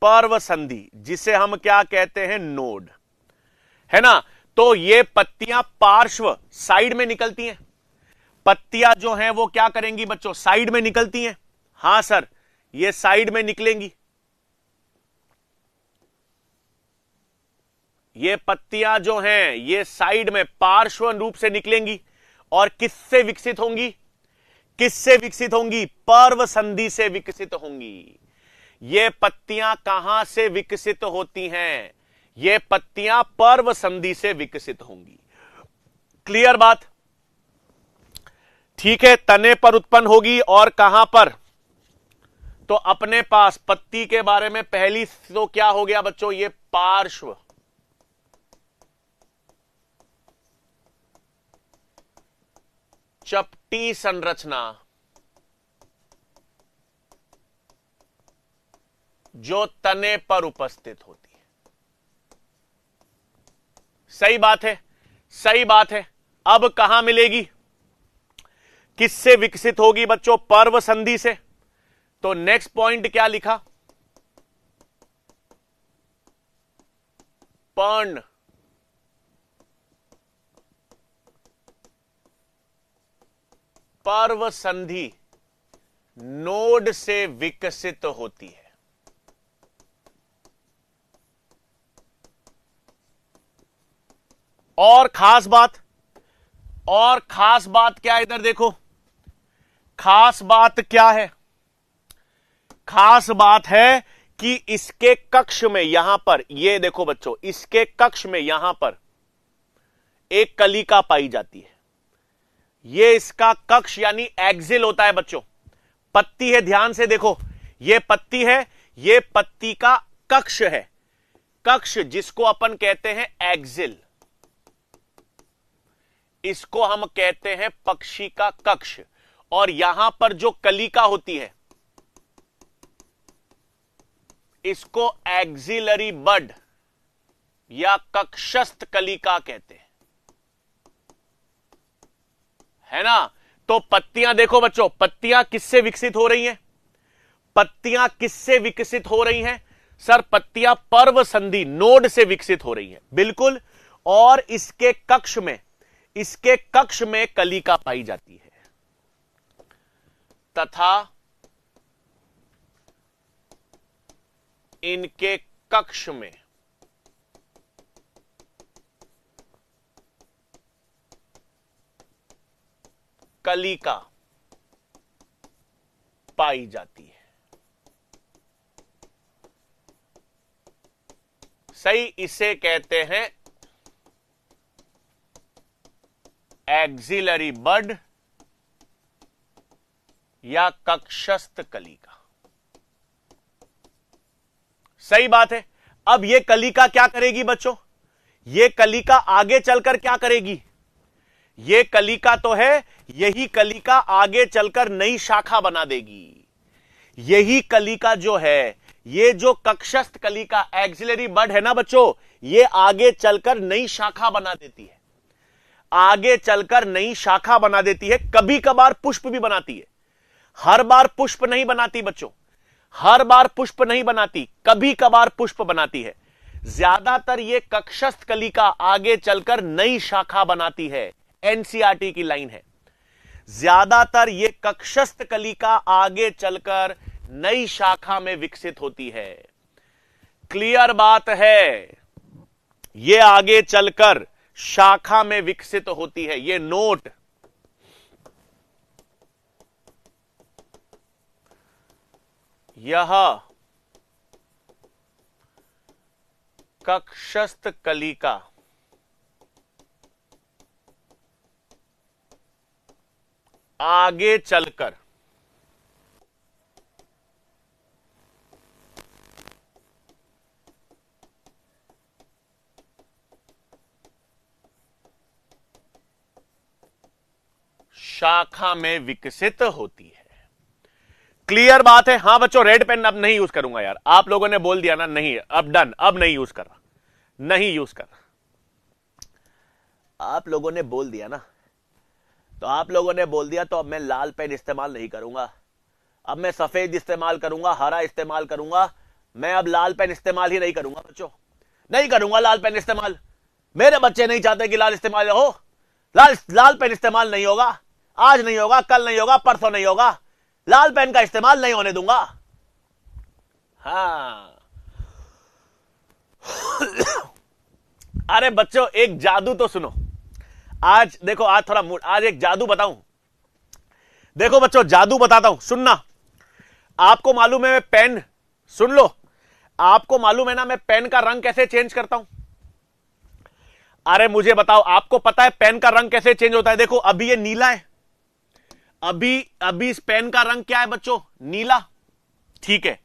पर्व संधि, जिसे हम क्या कहते हैं, नोड, है ना। तो ये पत्तियां पार्श्व साइड में निकलती हैं, पत्तियां जो हैं वो क्या करेंगी बच्चों, साइड में निकलती हैं। हां सर, ये साइड में निकलेंगी, ये पत्तियां जो हैं ये साइड में पार्श्व रूप से निकलेंगी, और किससे विकसित होंगी, किससे विकसित होंगी, पर्व संधि से विकसित होंगी। ये पत्तियां कहां से विकसित होती हैं? ये पत्तियां पर्व संधि से विकसित होंगी। क्लियर बात? ठीक है, तने पर उत्पन्न होगी और कहां पर? तो अपने पास पत्ती के बारे में पहली तो क्या हो गया बच्चों? ये पार्श्व चपटी संरचना जो तने पर उपस्थित होती है। सही बात है, सही बात है। अब कहां मिलेगी? किससे विकसित होगी बच्चों? पर्व संधि से। तो नेक्स्ट पॉइंट क्या लिखा? पर्ण पर्व संधि नोड से विकसित होती है। और खास बात क्या है? इधर देखो, खास बात क्या है? खास बात है कि इसके कक्ष में यहां पर, ये देखो बच्चों, इसके कक्ष में यहां पर एक कलिका पाई जाती है। ये इसका कक्ष यानी एक्सिल होता है बच्चों। पत्ती है, ध्यान से देखो, ये पत्ती है, ये पत्ती का कक्ष है। कक्ष जिसको अपन कहते हैं एक्सिल, इसको हम कहते हैं पक्षी का कक्ष। और यहां पर जो कलिका होती है इसको एक्सिलरी बड या कक्षस्थ कलिका कहते हैं, है ना? तो पत्तियां देखो बच्चों, पत्तियां किससे विकसित हो रही हैं? पत्तियां किससे विकसित हो रही हैं? सर, पत्तियां पर्व संधि नोड से विकसित हो रही हैं, बिल्कुल। और इसके कक्ष में कलिका पाई जाती है तथा इनके कक्ष में कलिका पाई जाती है। सही, इसे कहते हैं एक्सिलरी बड या कक्षस्थ कलिका। सही बात है। अब यह कलिका क्या करेगी बच्चों? यह कलिका आगे चलकर क्या करेगी? यह कलिका तो है, यही कलिका आगे चलकर नई शाखा बना देगी। यही कलिका जो है, ये जो कक्षस्थ कलिका एक्सिलरी बड है ना बच्चों, ये आगे चलकर नई शाखा बना देती है। आगे चलकर नई शाखा बना देती है। कभी कभार पुष्प भी बनाती है, हर बार पुष्प नहीं बनाती बच्चों, हर बार पुष्प नहीं बनाती, कभी कभार पुष्प बनाती है। ज्यादातर ये कक्षस्थ कलिका आगे चलकर नई शाखा बनाती है। एनसीईआरटी की लाइन है, ज्यादातर ये कक्षस्थ कलिका आगे चलकर नई शाखा में विकसित होती है। क्लियर बात है? ये आगे चलकर शाखा में विकसित होती है। ये नोट यह कक्षस्थ कलिका आगे चलकर शाखा में विकसित होती है। क्लियर बात है? हां बच्चों, रेड पेन अब नहीं यूज करूंगा यार, आप लोगों ने बोल दिया ना, नहीं, अब डन, अब नहीं यूज कर रहा, नहीं यूज कर रहा। आप लोगों ने बोल दिया ना, तो आप लोगों ने बोल दिया, तो अब मैं लाल पेन इस्तेमाल नहीं करूंगा। अब मैं सफेद इस्तेमाल करूंगा, हरा इस्तेमाल करूंगा। मैं अब लाल पेन इस्तेमाल ही नहीं करूंगा बच्चों, नहीं करूंगा लाल पेन इस्तेमाल। मेरे बच्चे नहीं चाहते कि लाल इस्तेमाल हो। लाल पेन इस्तेमाल नहीं होगा, आज नहीं होगा, कल नहीं होगा, परसों नहीं होगा। लाल पेन का इस्तेमाल नहीं होने दूंगा। हाँ अरे बच्चों, एक जादू तो सुनो। आज देखो, आज थोड़ा मूड, आज एक जादू बताऊं। देखो बच्चों, जादू बताता हूं, सुनना। आपको मालूम है, मैं पेन सुन लो, आपको मालूम है ना मैं पेन का रंग कैसे चेंज करता हूं? अरे मुझे बताओ, आपको पता है पेन का रंग कैसे चेंज होता है? देखो अभी ये नीला है, अभी इस पेन का रंग क्या है बच्चों? नीला। ठीक है,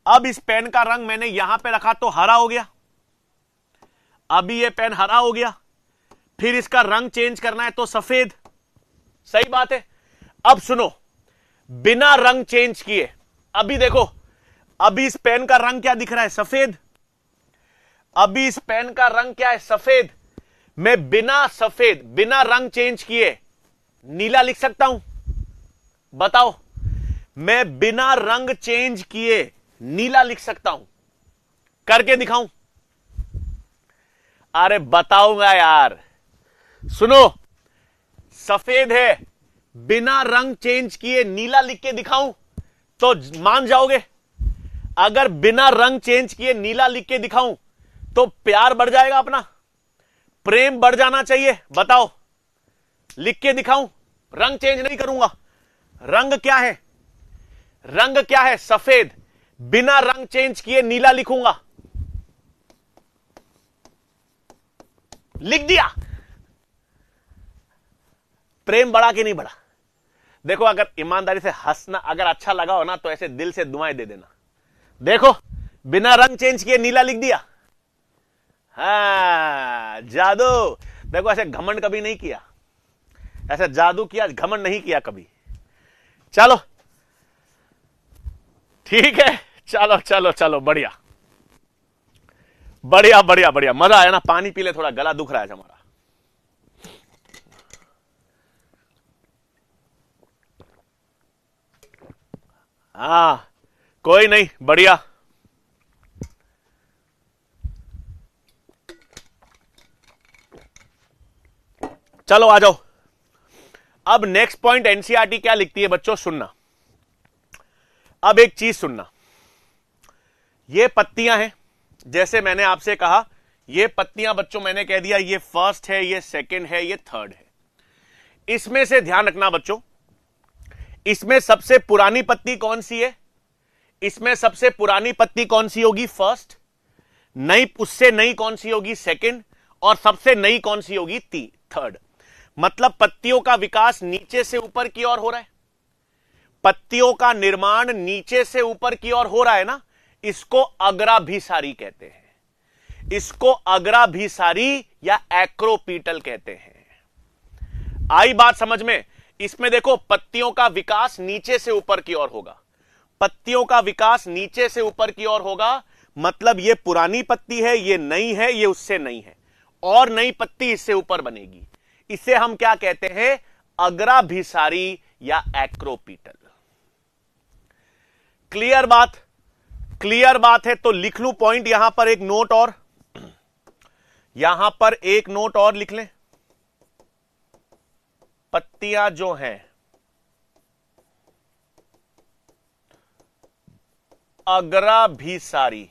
अब इस पेन का रंग मैंने यहां पे रखा तो हरा हो गया। अभी ये पेन हरा हो गया, फिर इसका रंग चेंज करना है तो सफेद। सही बात है। अब सुनो, बिना रंग चेंज किए अभी देखो, अभी इस पेन का रंग क्या दिख रहा है? सफेद। अभी इस पेन का रंग क्या है? सफेद। मैं बिना रंग चेंज किए नीला लिख सकता हूं? बताओ, मैं बिना रंग चेंज किए नीला लिख सकता हूं? करके दिखाऊं? अरे बताऊंगा यार, सुनो, सफेद है, बिना रंग चेंज किए नीला लिख के दिखाऊं तो मान जाओगे? अगर बिना रंग चेंज किए नीला लिख के दिखाऊं तो प्यार बढ़ जाएगा अपना, प्रेम बढ़ जाना चाहिए। बताओ, लिख के दिखाऊं, रंग चेंज नहीं करूंगा। रंग क्या है? रंग क्या है? सफेद। बिना रंग चेंज किए नीला लिखूंगा, लिख दिया। प्रेम बढ़ा कि नहीं बढ़ा? देखो, अगर ईमानदारी से हंसना अगर अच्छा लगा हो ना तो ऐसे दिल से दुआएं दे देना। देखो, बिना रंग चेंज किए नीला लिख दिया। हाँ, जादू। देखो, ऐसे घमंड कभी नहीं किया, ऐसे जादू किया, घमंड नहीं किया कभी। चलो ठीक है, चलो चलो चलो, बढ़िया बढ़िया बढ़िया बढ़िया, मजा आया ना? पानी पी ले, थोड़ा गला दुख रहा है हमारा। हाँ, कोई नहीं, बढ़िया। चलो आ जाओ। अब नेक्स्ट पॉइंट एनसीईआरटी क्या लिखती है बच्चों, सुनना। अब एक चीज सुनना, ये पत्तियां हैं, जैसे मैंने आपसे कहा, ये पत्तियां बच्चों मैंने कह दिया, ये फर्स्ट है, ये सेकंड है, ये थर्ड है। इसमें से ध्यान रखना बच्चों, इसमें सबसे पुरानी पत्ती कौन सी है? इसमें सबसे पुरानी पत्ती कौन सी होगी? फर्स्ट। नई, उससे नई कौन सी होगी? सेकंड। और सबसे नई कौन सी होगी? थर्ड। मतलब पत्तियों का विकास नीचे से ऊपर की ओर हो रहा है, पत्तियों का निर्माण नीचे से ऊपर की ओर हो रहा है ना, इसको अग्राभिसारी कहते हैं। इसको अग्राभिसारी या एक्रोपीटल कहते हैं। आई बात समझ में? इसमें देखो, पत्तियों का विकास नीचे से ऊपर की ओर होगा, पत्तियों का विकास नीचे से ऊपर की ओर होगा, मतलब ये पुरानी पत्ती है, ये नई है, ये उससे नई है, और नई पत्ती इससे ऊपर बनेगी। इसे हम क्या कहते हैं? अग्राभिसारी या एक्रोपीटल। क्लियर बात? क्लियर बात है तो लिख लूं पॉइंट यहां पर, एक नोट और, यहां पर एक नोट और लिख लें। पत्तियां जो हैं अग्राभिसारी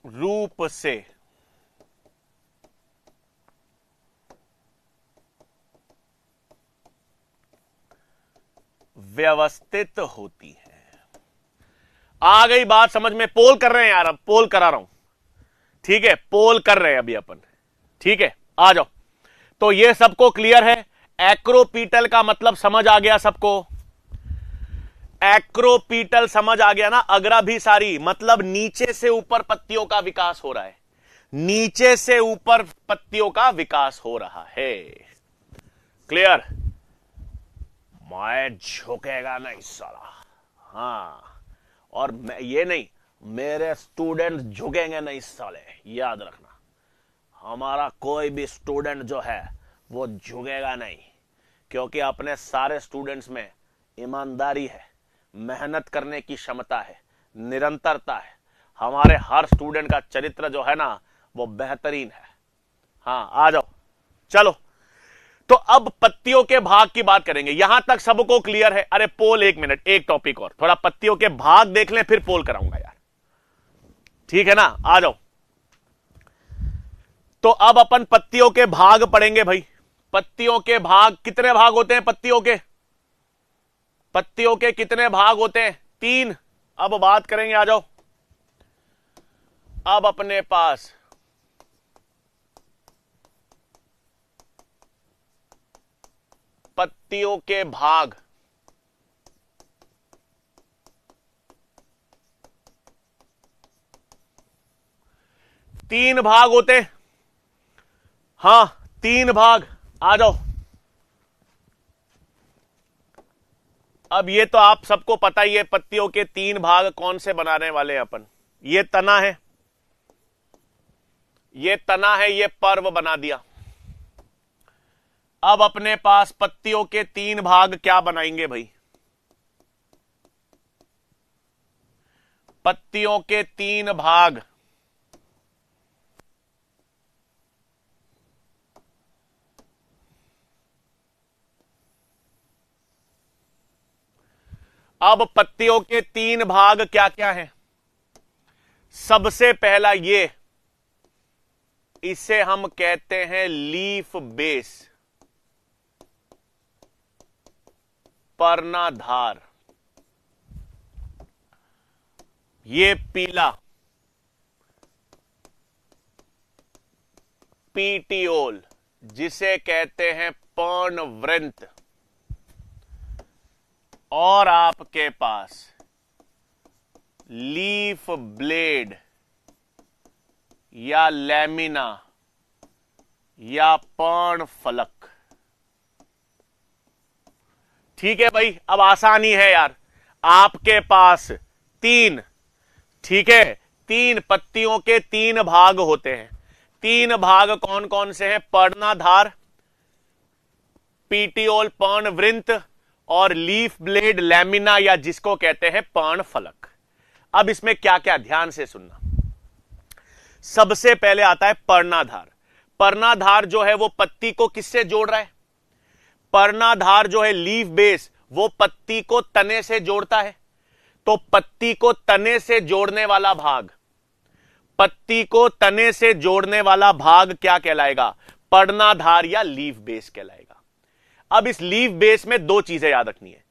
रूप से व्यवस्थित होती है। आ गई बात समझ में? पोल कर रहे हैं यार, अब पोल करा रहा हूं, ठीक है? पोल कर रहे हैं अभी अपन, ठीक है? आ जाओ। तो ये सबको क्लियर है? एक्रोपीटल का मतलब समझ आ गया सबको? एक्रोपीटल समझ आ गया ना? अग्राभिसारी मतलब नीचे से ऊपर पत्तियों का विकास हो रहा है, नीचे से ऊपर पत्तियों का विकास हो रहा है। क्लियर? मैं झुकेगा नहीं साला, हाँ, और मैं ये नहीं, मेरे स्टूडेंट झुकेंगे नहीं साले, याद रखना। हमारा कोई भी स्टूडेंट जो है वो झुकेगा नहीं, क्योंकि अपने सारे स्टूडेंट्स में ईमानदारी है, मेहनत करने की क्षमता है, निरंतरता है। हमारे हर स्टूडेंट का चरित्र जो है ना वो बेहतरीन है। हाँ, आ जाओ। चलो, तो अब पत्तियों के भाग की बात करेंगे। यहां तक सबको क्लियर है? अरे पोल, एक मिनट, एक टॉपिक और, थोड़ा पत्तियों के भाग देख लें फिर पोल कराऊंगा यार, ठीक है ना? आ जाओ। तो अब अपन पत्तियों के भाग पढ़ेंगे भाई। पत्तियों के भाग, कितने भाग होते हैं पत्तियों के? पत्तियों के कितने भाग होते हैं? 3। अब बात करेंगे, आ जाओ। अब अपने पास पत्तियों के भाग तीन भाग होते हैं। हां, 3 भाग। आ जाओ। अब ये तो आप सबको पता ही है, पत्तियों के 3 भाग कौन से बनाने वाले हैं अपन। ये तना है, ये पर्व बना दिया। अब अपने पास पत्तियों के 3 भाग क्या बनाएंगे भाई? पत्तियों के 3 भाग अब पत्तियों के 3 भाग क्या क्या हैं? सबसे पहला ये, इसे हम कहते हैं लीफ बेस, पर्णाधार। ये पीला पीटियोल, जिसे कहते हैं पर्णवृंत। और आपके पास लीफ ब्लेड या लैमिना या पर्णफलक। ठीक है भाई, अब आसानी है यार। आपके पास 3, ठीक है, 3 पत्तियों के 3 भाग होते हैं। 3 भाग कौन कौन से हैं? पर्णाधार, पीटियोल पर्णवृंत और लीफ ब्लेड लैमिना, या जिसको कहते हैं पर्णफलक। अब इसमें क्या क्या, ध्यान से सुनना। सबसे पहले आता है पर्णाधार। पर्णाधार जो है वो पत्ती को किससे जोड़ रहा है? पर्णाधार जो है लीफ बेस, वो पत्ती को तने से जोड़ता है। तो पत्ती को तने से जोड़ने वाला भाग, पत्ती को तने से जोड़ने वाला भाग क्या कहलाएगा? पर्णाधार या लीफ बेस कहलाएगा। अब इस लीफ बेस में 2 चीजें याद रखनी है।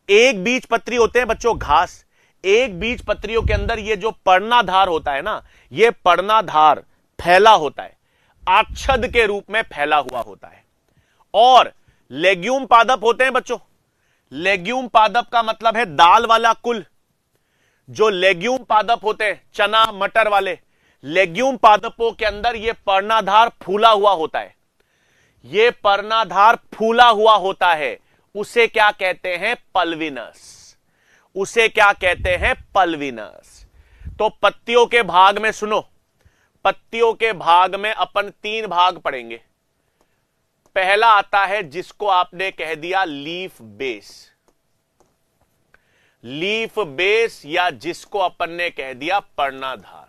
एक बीज पत्री होते हैं बच्चों घास, एक बीज पत्रियों के अंदर ये जो पर्णाधार होता है ना, ये पर्णाधार फैला होता है, आच्छद के रूप में फैला हुआ होता है। और लेग्यूम पादप होते हैं बच्चों। लेग्यूम पादप का मतलब है दाल वाला कुल। जो लेग्यूम पादप होते हैं, चना मटर वाले, लेग्यूम पादपों के अंदर यह पर्णाधार फूला हुआ होता है। यह पर्णाधार फूला हुआ होता है, उसे क्या कहते हैं? पल्विनस। उसे क्या कहते हैं? पल्विनस। तो पत्तियों के भाग में सुनो, पत्तियों के भाग में अपन 3 भाग पढ़ेंगे। पहला आता है जिसको आपने कह दिया लीफ बेस। लीफ बेस या जिसको अपन ने कह दिया पर्णाधार।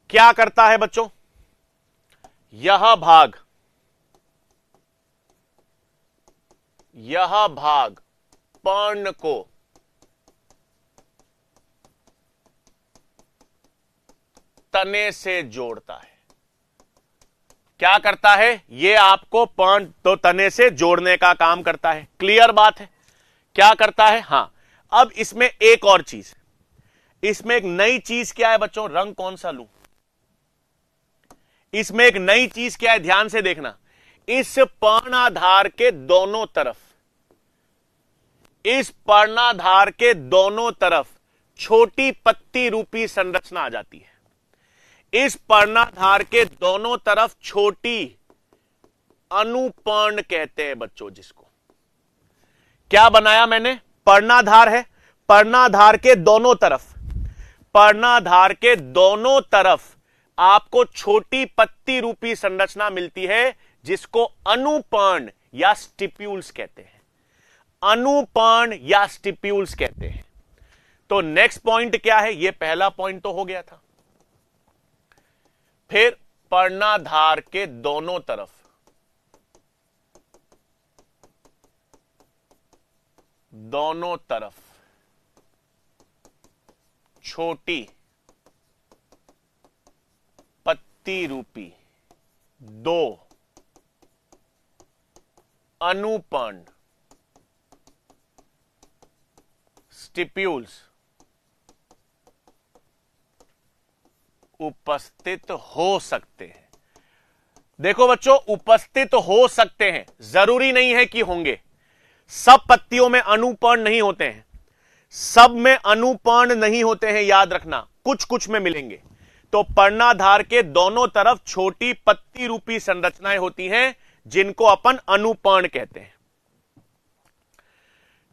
क्या करता है बच्चों? यह भाग पर्ण को तने से जोड़ता है। क्या करता है? यह आपको पर्ण तो तने से जोड़ने का काम करता है। क्लियर बात है? क्या करता है? हां। अब इसमें एक और चीज, इसमें एक नई चीज क्या है बच्चों? रंग कौन सा लूं? इसमें एक नई चीज क्या है? ध्यान से देखना। इस पर्णाधार के दोनों तरफ, इस पर्णाधार के दोनों तरफ छोटी पत्ती रूपी संरचना आ जाती है। इस पर्णाधार के दोनों तरफ छोटी अनुपर्ण कहते हैं बच्चों जिसको। क्या बनाया मैंने? पर्णाधार है, पर्णाधार के दोनों तरफ, पर्णाधार के दोनों तरफ आपको छोटी पत्ती रूपी संरचना मिलती है जिसको अनुपर्ण या स्टिप्यूल्स कहते हैं। अनुपर्ण या स्टिप्यूल्स कहते हैं। तो नेक्स्ट पॉइंट क्या है? यह पहला पॉइंट तो हो गया था। फिर पर्णाधार के दोनों तरफ छोटी पत्ती रूपी 2 अनुपर्ण स्टिप्यूल्स उपस्थित हो सकते हैं। देखो बच्चों, उपस्थित हो सकते हैं, जरूरी नहीं है कि होंगे। सब पत्तियों में अनुपर्ण नहीं होते हैं, सब में अनुपर्ण नहीं होते हैं, याद रखना, कुछ कुछ में मिलेंगे। तो पर्णाधार के दोनों तरफ छोटी पत्ती रूपी संरचनाएं होती हैं, जिनको अपन अनुपर्ण कहते हैं।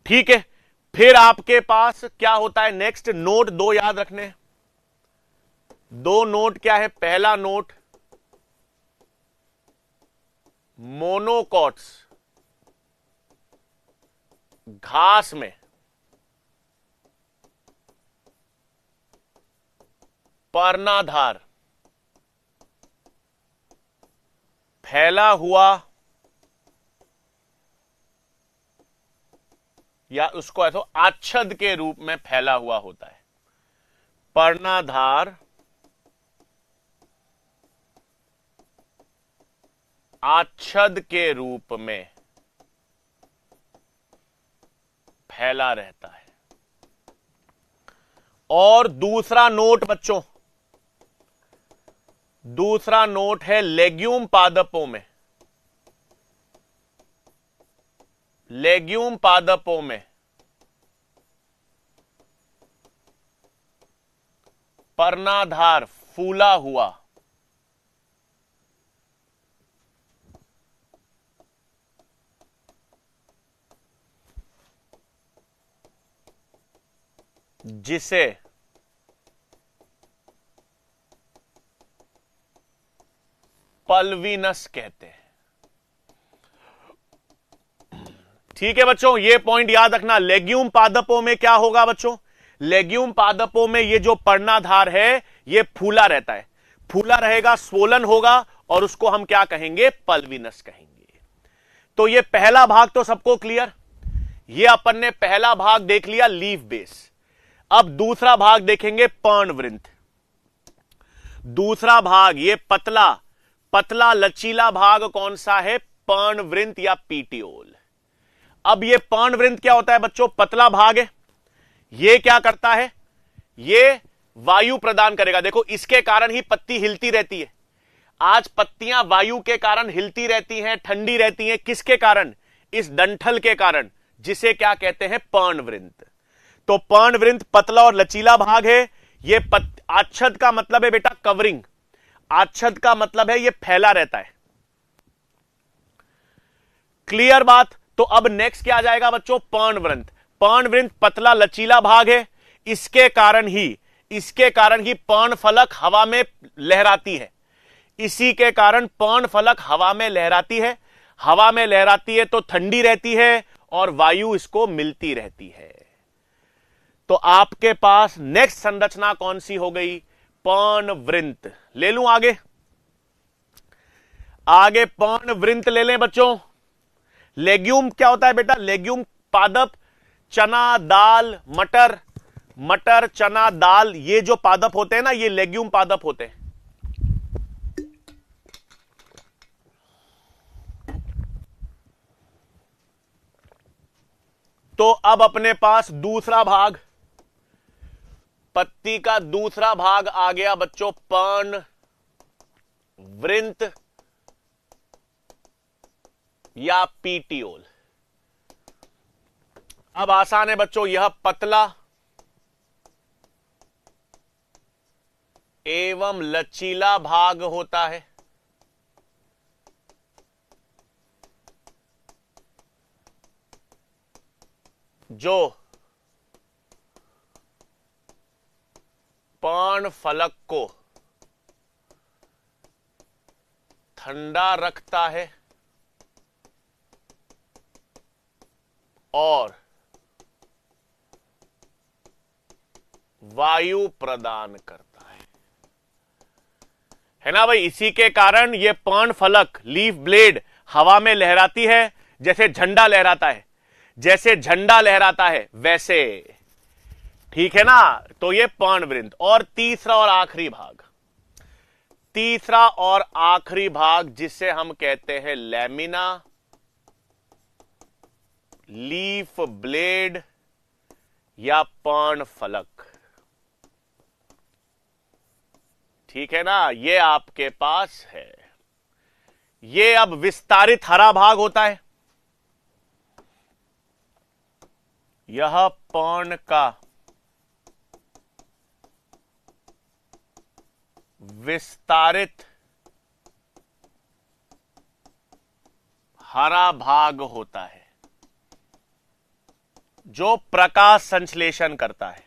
ठीक है, फिर आपके पास क्या होता है नेक्स्ट? नोट दो याद रखने। दो नोट क्या है? पहला नोट मोनोकॉट्स, घास में पर्णाधार फैला हुआ, या उसको ऐसा आच्छद के रूप में फैला हुआ होता है। पर्णाधार आच्छद के रूप में फैला रहता है। और दूसरा नोट बच्चों, दूसरा नोट है लेग्यूम पादपों में। लेग्यूम पादपों में पर्णाधार फूला हुआ, जिसे पल्विनस कहते हैं। ठीक है बच्चों, ये पॉइंट याद रखना। लेग्यूम पादपों में क्या होगा बच्चों? लेग्यूम पादपों में ये जो पर्णाधार है ये फूला रहता है, फूला रहेगा, स्वोलन होगा, और उसको हम क्या कहेंगे? पल्विनस कहेंगे। तो ये पहला भाग तो सबको क्लियर। ये अपन ने पहला भाग देख लिया, लीफ बेस। अब दूसरा भाग देखेंगे, पर्णवृंत। दूसरा भाग ये पतला पतला लचीला भाग कौन सा है? पर्णवृंत या पीटियोल। अब ये पर्णवृंत क्या होता है बच्चों? पतला भाग है। ये क्या करता है? ये वायु प्रदान करेगा। देखो, इसके कारण ही पत्ती हिलती रहती है। आज पत्तियां वायु के कारण हिलती रहती हैं, ठंडी रहती हैं। किसके कारण? इस डंठल के कारण, जिसे क्या कहते हैं? पर्णवृंत। तो पर्णवृंत पतला और लचीला भाग है। ये आच्छद का मतलब है बेटा कवरिंग, आच्छद का मतलब है ये फैला रहता है। क्लियर बात? तो अब नेक्स्ट क्या आ जाएगा बच्चों? पर्णवृंत। पर्णवृंत पतला लचीला भाग है। इसके कारण ही पर्णफलक हवा में लहराती है। इसी के कारण पर्णफलक हवा में लहराती है। हवा में लहराती है तो ठंडी रहती है और वायु इसको मिलती रहती है। तो आपके पास नेक्स्ट संरचना कौन सी हो गई? पर्णवृंत। ले लूं आगे? आगे पर्णवृंत ले लें बच्चों। लेग्यूम क्या होता है बेटा? लेग्यूम पादप, चना, दाल, मटर, मटर, चना, दाल, ये जो पादप होते हैं ना, ये लेग्यूम पादप होते हैं। तो अब अपने पास दूसरा भाग, पत्ती का दूसरा भाग आ गया बच्चों, पर्णवृंत या पीटियोल। अब आसान है बच्चों, यह पतला एवं लचीला भाग होता है। जो पर्णफलक को ठंडा रखता है और वायु प्रदान करता है ना भाई। इसी के कारण यह पर्णफलक, लीफ ब्लेड हवा में लहराती है, जैसे झंडा लहराता है, जैसे झंडा लहराता है वैसे। ठीक है ना? तो ये पर्णवृंत। और तीसरा और आखिरी भाग, तीसरा और आखिरी भाग जिसे हम कहते हैं लैमिना, लीफ ब्लेड या पर्णफलक। ठीक है ना, ये आपके पास है। ये अब विस्तारित हरा भाग होता है, यह पर्ण का विस्तारित हरा भाग होता है जो प्रकाश संश्लेषण करता है।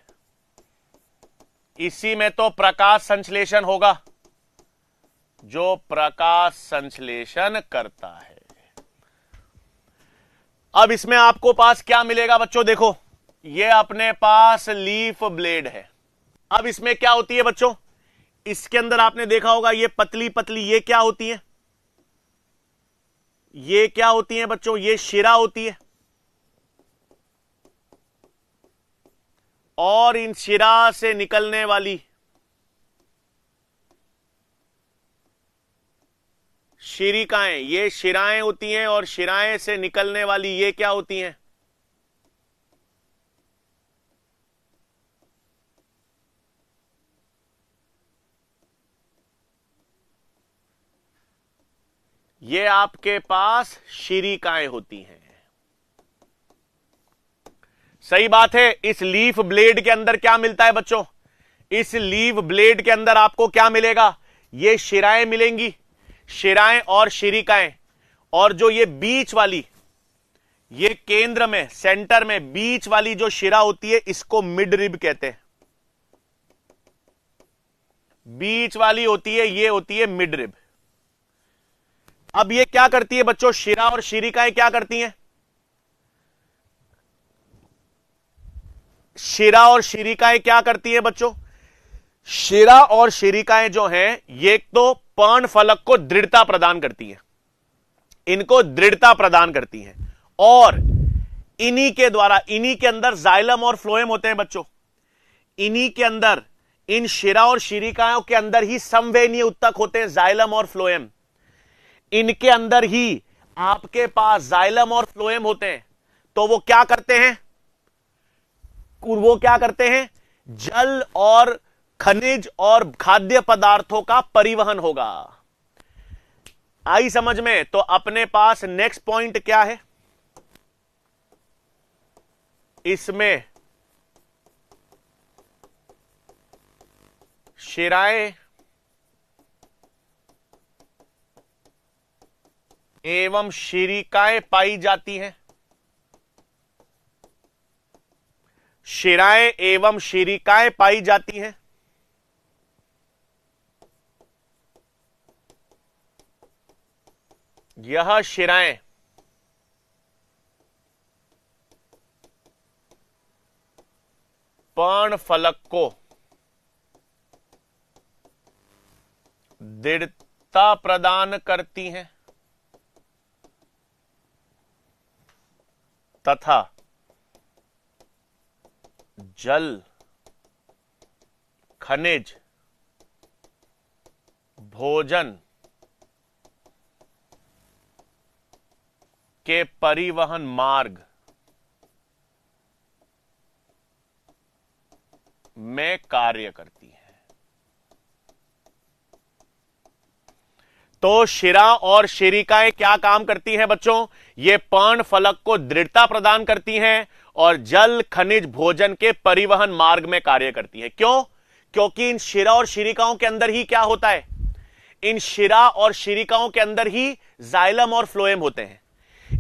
इसी में तो प्रकाश संश्लेषण होगा, जो प्रकाश संश्लेषण करता है। अब इसमें आपको पास क्या मिलेगा बच्चों, देखो ये अपने पास लीफ ब्लेड है। अब इसमें क्या होती है बच्चों, इसके अंदर आपने देखा होगा ये पतली पतली, ये क्या होती है, ये क्या होती है बच्चों, ये शिरा होती है। और इन शिरा से निकलने वाली शिरिकाएं, ये शिराएं होती हैं, और शिराएं से निकलने वाली ये क्या होती हैं, ये आपके पास शिरिकाएं होती हैं। सही बात है। इस लीफ ब्लेड के अंदर क्या मिलता है बच्चों, इस लीफ ब्लेड के अंदर आपको क्या मिलेगा, ये शिराएं मिलेंगी, शिराएं और शिरिकाएं। और जो ये बीच वाली, ये केंद्र में सेंटर में बीच वाली जो शिरा होती है, इसको मिड रिब कहते हैं। बीच वाली होती है, ये होती है मिड रिब। अब ये क्या करती है बच्चों, शिरा और शिरिकाएं क्या करती हैं, शिरा और शिरिकाएं क्या करती हैं बच्चों, शिरा और शिरिकाएं जो हैं, ये तो पर्णफलक को दृढ़ता प्रदान करती हैं, इनको दृढ़ता प्रदान करती हैं। और इन्हीं के द्वारा, इन्हीं के अंदर जाइलम और फ्लोएम होते हैं बच्चों। इन्हीं के अंदर, इन शिरा और शिरिकाओं के अंदर ही संवहनीय उत्तक होते हैं, जाइलम और फ्लोएम। इनके अंदर ही आपके पास जाइलम और फ्लोएम होते हैं। तो वो क्या करते हैं, वो क्या करते हैं, जल और खनिज और खाद्य पदार्थों का परिवहन होगा। आई समझ में। तो अपने पास नेक्स्ट पॉइंट क्या है, इसमें शिराएं एवं शिरिकाएं पाई जाती हैं। शिराएं एवं शिरिकाएं पाई जाती हैं। यह शिराएं पर्णफलक को दृढ़ता प्रदान करती हैं तथा जल, खनिज, भोजन के परिवहन मार्ग में कार्य करती है। तो शिरा और शिरिकाएं क्या काम करती हैं बच्चों, ये पर्णफलक को दृढ़ता प्रदान करती हैं और जल, खनिज, भोजन के परिवहन मार्ग में कार्य करती है। क्यों? क्योंकि इन शिरा और शिरिकाओं के अंदर ही क्या होता है, इन शिरा और शिरिकाओं के अंदर ही जाइलम और फ्लोएम होते हैं।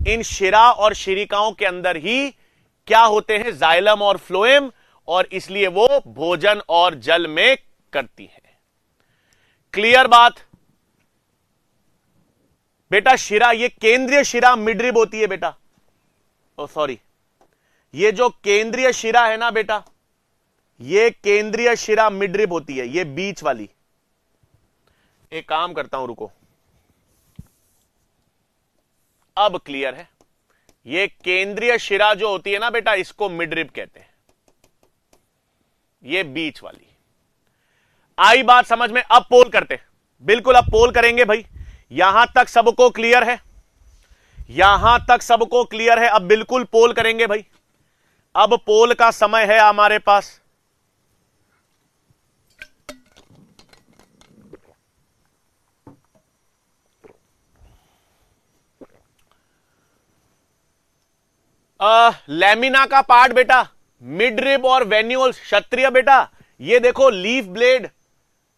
इन शिरा और शिरिकाओं के अंदर ही क्या होते हैं, जाइलम और फ्लोएम, और इसलिए वो भोजन और जल में करती है। क्लियर बात बेटा। शिरा, ये केंद्रीय शिरा मिडरिब होती है बेटा। ओ सॉरी, ये जो केंद्रीय शिरा है ना बेटा, ये केंद्रीय शिरा मिडरिब होती है, ये बीच वाली। एक काम करता हूं, रुको, अब क्लियर है। ये केंद्रीय शिरा जो होती है ना बेटा, इसको मिडरिब कहते हैं, ये बीच वाली। आई बात समझ में। अब पोल करते, बिल्कुल अब पोल करेंगे भाई। यहां तक सबको क्लियर है, यहां तक सबको क्लियर है। अब बिल्कुल पोल करेंगे भाई। अब पोल का समय है हमारे पास। लैमिना का पार्ट बेटा, मिड रिब और वेन्यूल्स क्षत्रिय बेटा, ये देखो लीफ ब्लेड,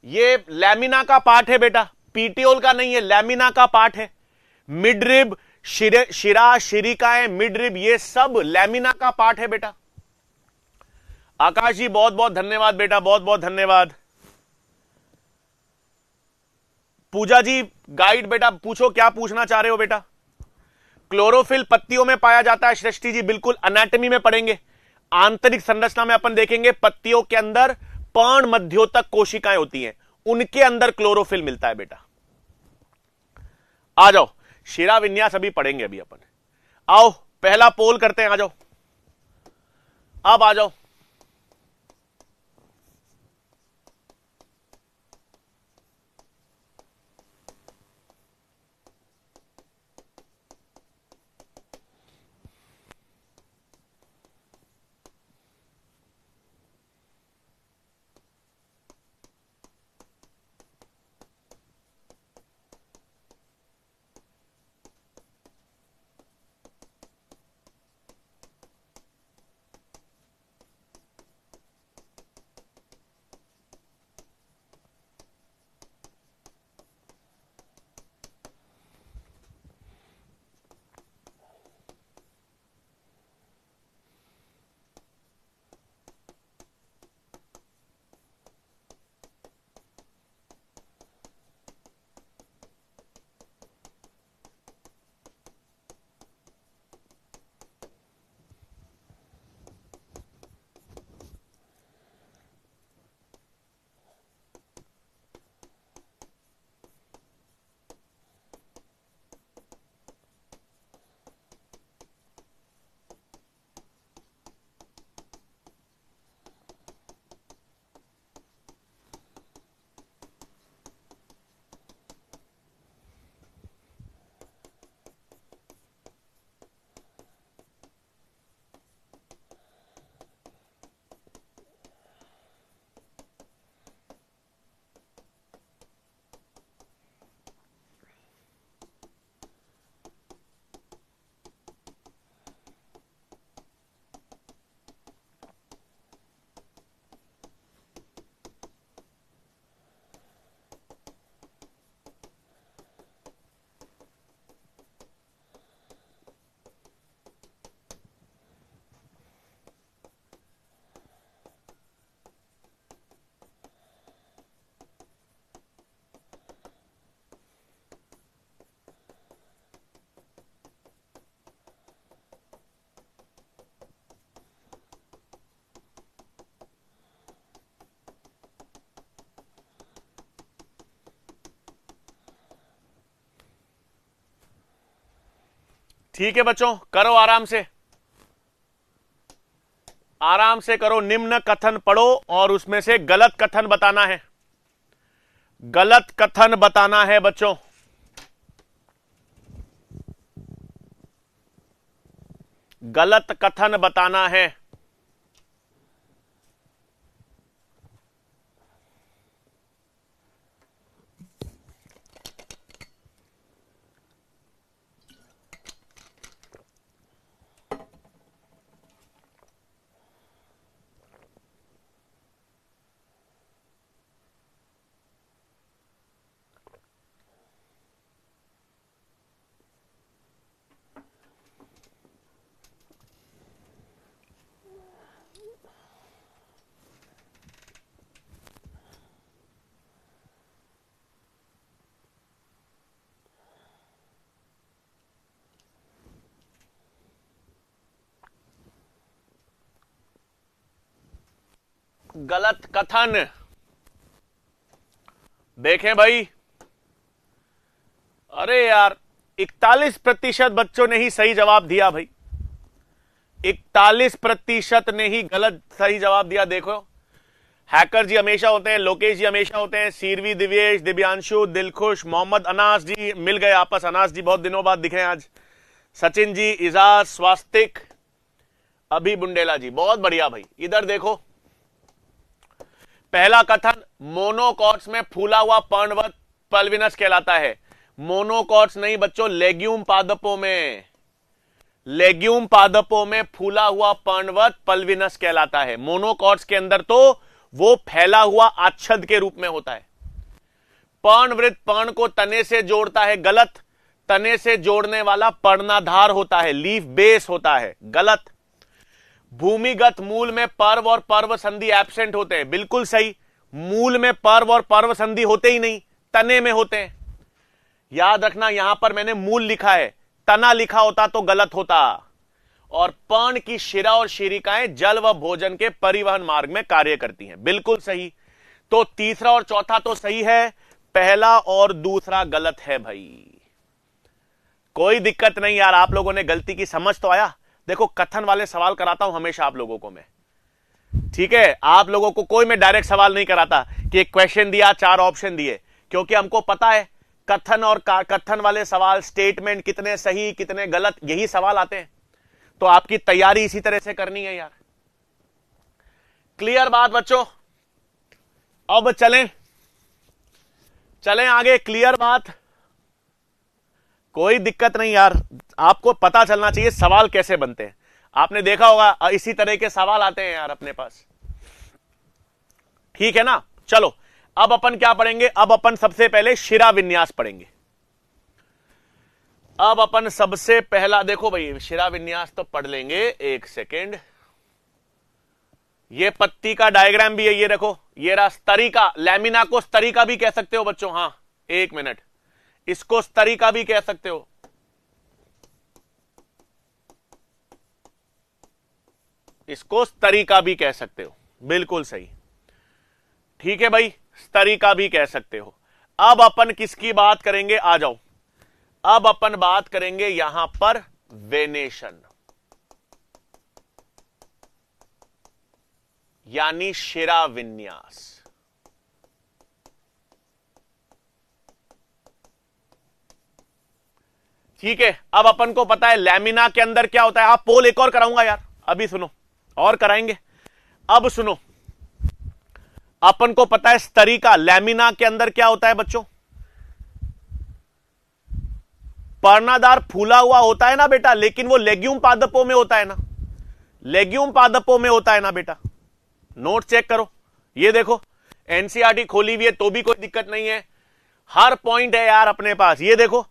ये लैमिना का पार्ट है बेटा, पीटियोल का नहीं है, लैमिना का पार्ट है। मिड रिब, शिरा, शिरिकाएं, मिड रिब, ये सब लैमिना का पार्ट है बेटा। आकाश जी बहुत बहुत धन्यवाद बेटा, बहुत बहुत धन्यवाद। पूजा जी गाइड बेटा, पूछो क्या पूछना चाह रहे हो बेटा। क्लोरोफिल पत्तियों में पाया जाता है सृष्टि जी, बिल्कुल एनाटॉमी में पढ़ेंगे। आंतरिक संरचना में अपन देखेंगे पत्तियों के अंदर पर्ण मध्योतक कोशिकाएं होती हैं, उनके अंदर क्लोरोफिल मिलता है बेटा। आ जाओ, शिरा विन्यास अभी पढ़ेंगे अभी अपन। आओ पहला पोल करते हैं, आ जाओ, अब आ जाओ। ठीक है बच्चों, करो आराम से, आराम से करो। निम्न कथन पढ़ो और उसमें से गलत कथन बताना है, गलत कथन बताना है बच्चों। गलत कथन बताना है। गलत कथन देखें भाई। अरे यार 41% बच्चों ने ही सही जवाब दिया भाई, 41% ने ही गलत सही जवाब दिया। देखो हैकर जी हमेशा होते हैं, लोकेश जी हमेशा होते हैं, सीरवी, दिव्येश, दिव्यांशु, दिलखुश, मोहम्मद अनास जी मिल गए आपस। अनास जी बहुत दिनों बाद दिखे आज। सचिन जी, इजाज, स्वास्तिक, अभी बुंडेला जी, बहुत बढ़िया भाई। इधर देखो, पहला कथन, मोनोकॉट्स में फूला हुआ पर्णवत पल्विनस कहलाता है। मोनोकॉट्स नहीं बच्चों, लेग्यूम पादपों में, लेग्यूम पादपों में फूला हुआ पर्णवत पल्विनस कहलाता है। मोनोकॉट्स के अंदर तो वो फैला हुआ आच्छद के रूप में होता है। पर्णवृत्त पर्ण को तने से जोड़ता है, गलत। तने से जोड़ने वाला पर्णाधार होता है, लीफ बेस होता है, गलत। भूमिगत मूल में पर्व और पर्व संधि एब्सेंट होते हैं, बिल्कुल सही। मूल में पर्व और पर्व संधि होते ही नहीं, तने में होते हैं। याद रखना, यहां पर मैंने मूल लिखा है, तना लिखा होता तो गलत होता। और पर्ण की शिरा और शिरिकाएं जल व भोजन के परिवहन मार्ग में कार्य करती हैं, बिल्कुल सही। तो तीसरा और चौथा तो सही है, पहला और दूसरा गलत है भाई। कोई दिक्कत नहीं यार, आप लोगों ने गलती की, समझ तो आया। देखो कथन वाले सवाल कराता हूं हमेशा आप लोगों को मैं, ठीक है। आप लोगों को कोई मैं डायरेक्ट सवाल नहीं कराता कि एक क्वेश्चन दिया 4 ऑप्शन दिए, क्योंकि हमको पता है कथन और कथन वाले सवाल, स्टेटमेंट कितने सही कितने गलत, यही सवाल आते हैं। तो आपकी तैयारी इसी तरह से करनी है यार। क्लियर बात बच्चों? अब चलें आगे। क्लियर बात? कोई दिक्कत नहीं यार, आपको पता चलना चाहिए सवाल कैसे बनते हैं। आपने देखा होगा इसी तरह के सवाल आते हैं यार अपने पास, ठीक है ना। चलो अब अपन क्या पढ़ेंगे, अब अपन सबसे पहले शिरा विन्यास पढ़ेंगे। अब अपन सबसे पहला देखो भाई, शिरा विन्यास तो पढ़ लेंगे, एक सेकेंड। ये पत्ती का डायग्राम भी है, ये देखो, ये रहा स्तरिका। लैमिना को स्तरिका भी कह सकते हो बच्चों, हां एक मिनट, इसको स्तरिका भी कह सकते हो। इसको स्तरिका भी कह सकते हो, बिल्कुल सही, ठीक है भाई, स्तरिका भी कह सकते हो। अब अपन किसकी बात करेंगे, आ जाओ। अब अपन बात करेंगे यहां पर वेनेशन, यानी शिरा विन्यास। ठीक है, अब अपन को पता है लैमिना के अंदर क्या होता है। आप पोल एक और कराऊंगा यार, अभी सुनो, और कराएंगे। अब सुनो, अपन को पता है स्तरिका, लैमिना के अंदर क्या होता है बच्चों, पर्णाधार फूला हुआ होता है ना बेटा, लेकिन वो लेग्यूम पादपों में होता है ना, लेग्यूम पादपों में होता है ना बेटा। नोट चेक करो, ये देखो एनसीईआरटी खोली हुई है तो भी कोई दिक्कत नहीं है, हर पॉइंट है यार अपने पास। ये देखो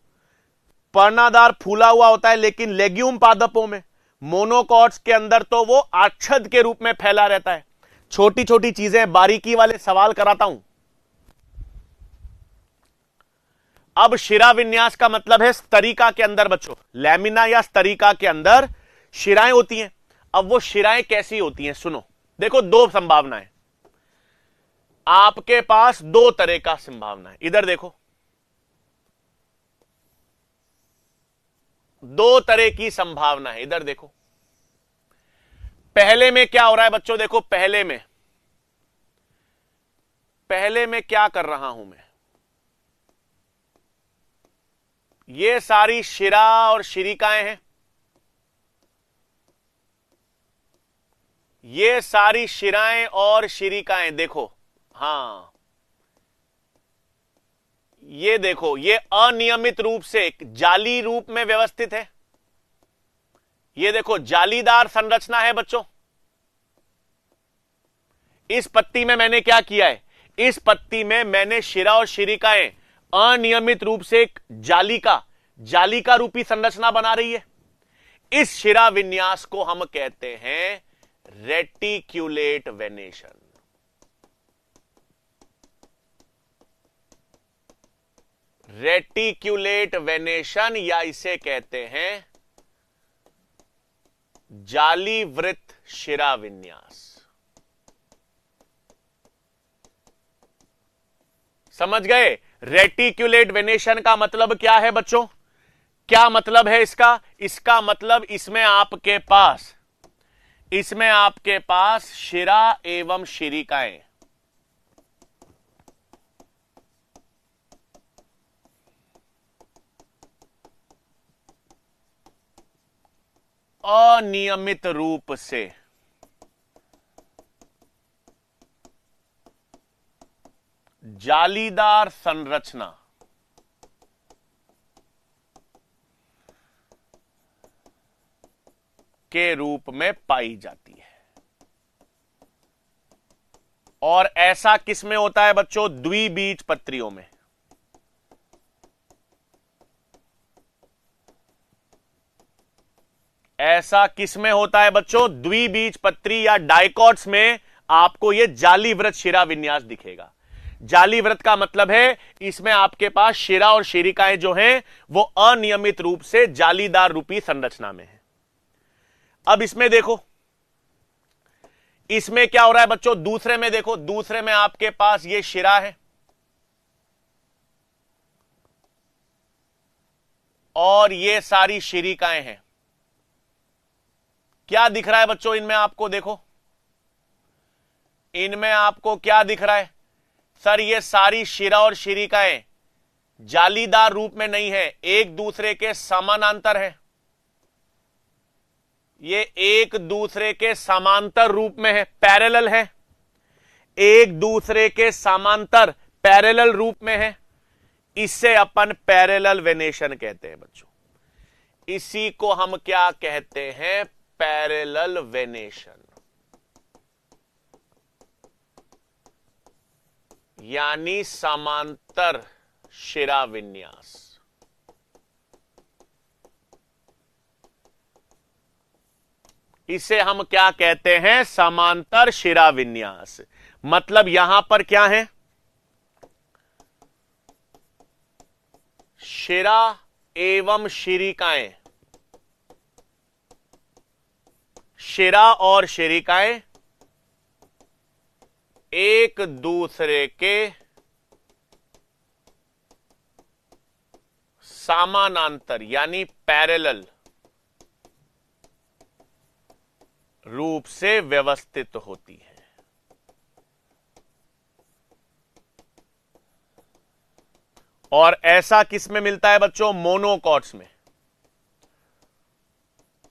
पर्णाधार फूला हुआ होता है लेकिन लेग्यूम पादपों में, मोनोकॉट्स के अंदर तो वो आच्छद के रूप में फैला रहता है। छोटी छोटी चीजें, बारीकी वाले सवाल कराता हूं। अब शिरा विन्यास का मतलब है स्तरिका के अंदर बच्चों, लैमिना या स्तरिका के अंदर शिराएं होती हैं। अब वो शिराएं कैसी होती हैं सुनो, देखो दो संभावनाएं आपके पास, दो तरह का संभावना है। इधर देखो, दो तरह की संभावना है, इधर देखो। पहले में क्या हो रहा है बच्चों, देखो पहले में क्या कर रहा हूं मैं, ये सारी शिरा और शिरिकाएं हैं, ये सारी शिराएं और शिरिकाएं देखो, हां ये देखो, ये अनियमित रूप से एक जाली रूप में व्यवस्थित है। ये देखो जालीदार संरचना है बच्चों। इस पत्ती में मैंने क्या किया है, इस पत्ती में मैंने शिरा और शिरिकाएं अनियमित रूप से एक जाली का रूपी संरचना बना रही है। इस शिरा विन्यास को हम कहते हैं रेटिक्युलेट वेनेशन। रेटिक्युलेट वेनेशन, या इसे कहते हैं जालीवृत्त शिरा विन्यास। समझ गए? रेटिक्युलेट वेनेशन का मतलब क्या है बच्चों, क्या मतलब है इसका? इसका मतलब इसमें आपके पास शिरा एवं शिरिकाएं, अनियमित रूप से जालीदार संरचना के रूप में पाई जाती है। और ऐसा किसमें होता है बच्चों? द्विबीजपत्रियों में। ऐसा किसमें होता है बच्चों? द्विबीजपत्री या डाइकॉट्स में आपको यह जालीवृत शिरा विन्यास दिखेगा। जालीवृत का मतलब है इसमें आपके पास शिरा और शिरिकाएं जो हैं वो अनियमित रूप से जालीदार रूपी संरचना में है। अब इसमें देखो, इसमें क्या हो रहा है बच्चों? दूसरे में देखो, दूसरे में आपके पास ये शिरा है और ये सारी शिरिकाएं हैं। क्या दिख रहा है बच्चों इनमें आपको? देखो इनमें आपको क्या दिख रहा है? सर ये सारी शिरा और शिरिकाएं जालीदार रूप में नहीं है, एक दूसरे के समानांतर है। ये एक दूसरे के समांतर रूप में है, पैरेलल है, एक दूसरे के समांतर पैरेलल रूप में है। इससे अपन पैरेलल वेनेशन कहते हैं बच्चों। इसी को हम क्या कहते हैं? पैरेलल वेनेशन, यानी समांतर शिरा विन्यास। इसे हम क्या कहते हैं? समांतर शिरा विन्यास। मतलब यहां पर क्या है? शिरा एवं शिरिकाएं, शिरा और शिरिकाएं एक दूसरे के समानांतर यानी पैरेलल रूप से व्यवस्थित होती है। और ऐसा किस में मिलता है बच्चों? मोनोकॉट्स में।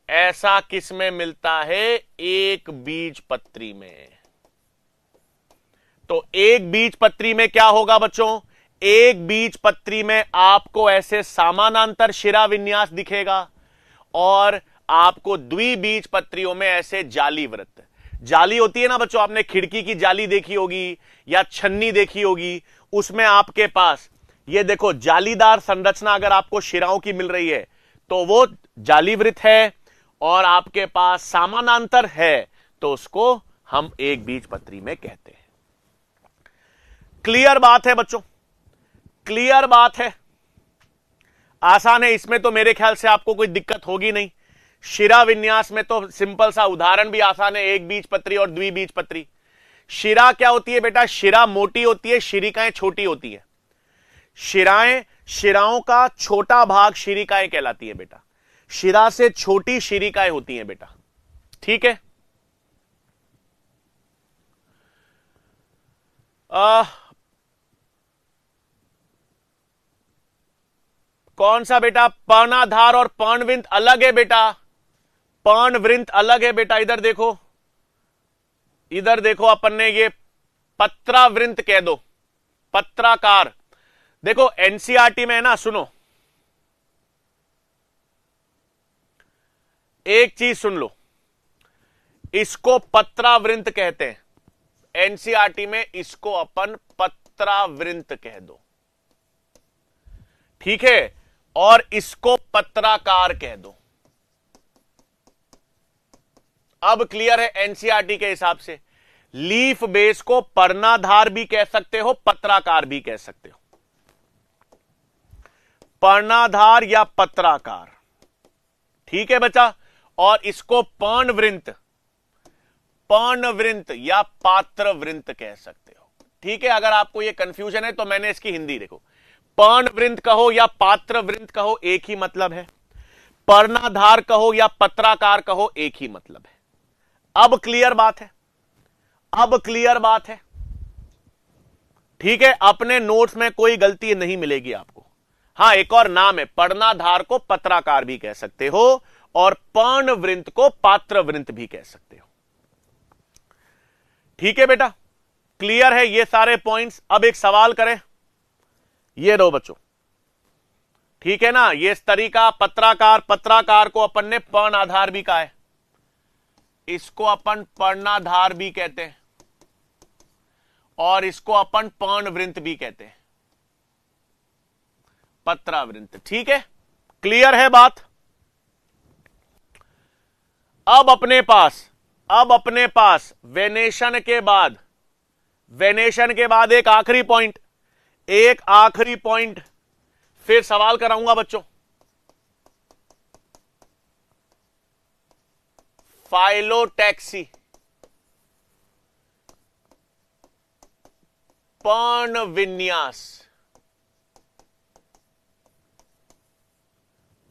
ऐसा किस में मिलता है? एक बीजपत्री में। तो एक बीजपत्री में क्या होगा बच्चों? एक बीजपत्री में आपको ऐसे समानांतर शिरा विन्यास दिखेगा और आपको द्विबीजपत्रियों में ऐसे जालीवृत। जाली होती है ना बच्चों, आपने खिड़की की जाली देखी होगी या छन्नी देखी होगी, उसमें आपके पास ये देखो जालीदार संरचना अगर आपको शिराओं की मिल रही है तो वो जालीवृत है, और आपके पास समानांतर है तो उसको हम एक बीजपत्री में कहते हैं। क्लियर बात है बच्चों? क्लियर बात है, आसान है। इसमें तो मेरे ख्याल से आपको कोई दिक्कत होगी नहीं। शिरा विन्यास में तो सिंपल सा उदाहरण भी आसान है, एक बीजपत्री और द्विबीजपत्री। शिरा क्या होती है बेटा? शिरा मोटी होती है, शिरिकाएं छोटी होती है। शिराओं का छोटा भाग शिरिकाएं कहलाती है बेटा। शिरा से छोटी शिरिकाएं होती हैं बेटा, ठीक है। कौन सा बेटा? पर्णाधार और पर्णवृंत अलग है बेटा, पर्णवृंत अलग है बेटा। इधर देखो, इधर देखो, अपन ने ये पत्रावृंत कह दो, पत्राकार। देखो एनसीईआरटी में है ना, सुनो एक चीज सुन लो, इसको पत्रावृंत कहते हैं। एनसीईआरटी में इसको अपन पत्रावृंत कह दो, ठीक है, और इसको पत्राकार कह दो। अब क्लियर है? एनसीईआरटी के हिसाब से लीफ बेस को पर्णाधार भी कह सकते हो, पत्राकार भी कह सकते हो। पर्णाधार या पत्राकार, ठीक है बच्चा। और इसको पर्णवृंत, पर्णवृंत या पात्रवृंत कह सकते हो, ठीक है। अगर आपको यह कंफ्यूजन है तो मैंने इसकी हिंदी देखो, पर्णवृंत कहो या पात्रवृंत कहो एक ही मतलब है, पर्णाधार कहो या पत्राकार कहो एक ही मतलब है। अब क्लियर बात है? अब क्लियर बात है, ठीक है। अपने नोट्स में कोई गलती नहीं मिलेगी आपको, हाँ, एक और नाम है, पर्णाधार को पत्राकार भी कह सकते हो और पर्णवृंत को पात्रवृंत भी कह सकते हो। ठीक है बेटा, क्लियर है ये सारे पॉइंट्स। अब एक सवाल करें, ये दो बच्चों, ठीक है ना, ये इस तरीका पत्राकार, पत्राकार को अपन ने पर्णाधार भी कहा है, इसको अपन पर्णाधार भी कहते हैं और इसको अपन पर्णवृंत भी कहते हैं, पत्रावृंत। ठीक है, क्लियर है बात। अब अपने पास वेनेशन के बाद एक आखिरी पॉइंट फिर सवाल कराऊंगा बच्चों, फाइलोटैक्सी, पर्ण विन्यास।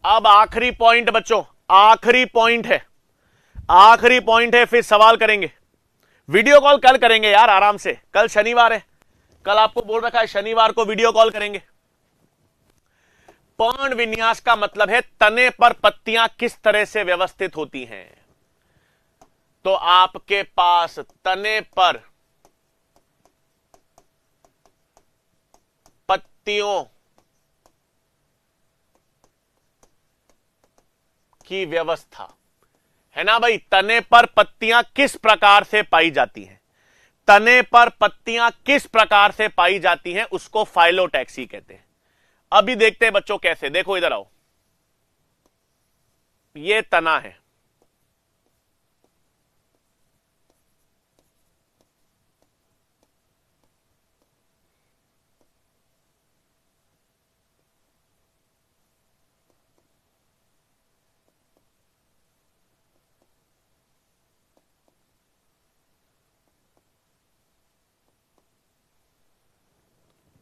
अब आखिरी पॉइंट बच्चों, आखिरी पॉइंट है, फिर सवाल करेंगे। वीडियो कॉल कल करेंगे यार, आराम से, कल शनिवार है, कल आपको बोल रखा है शनिवार को वीडियो कॉल करेंगे। पर्ण विन्यास का मतलब है तने पर पत्तियां किस तरह से व्यवस्थित होती हैं। तो आपके पास तने पर पत्तियों की व्यवस्था है ना भाई, तने पर पत्तियां किस प्रकार से पाई जाती हैं, तने पर पत्तियां किस प्रकार से पाई जाती हैं, उसको फाइलोटैक्सी कहते हैं। अभी देखते हैं बच्चों कैसे, देखो इधर आओ, ये तना है,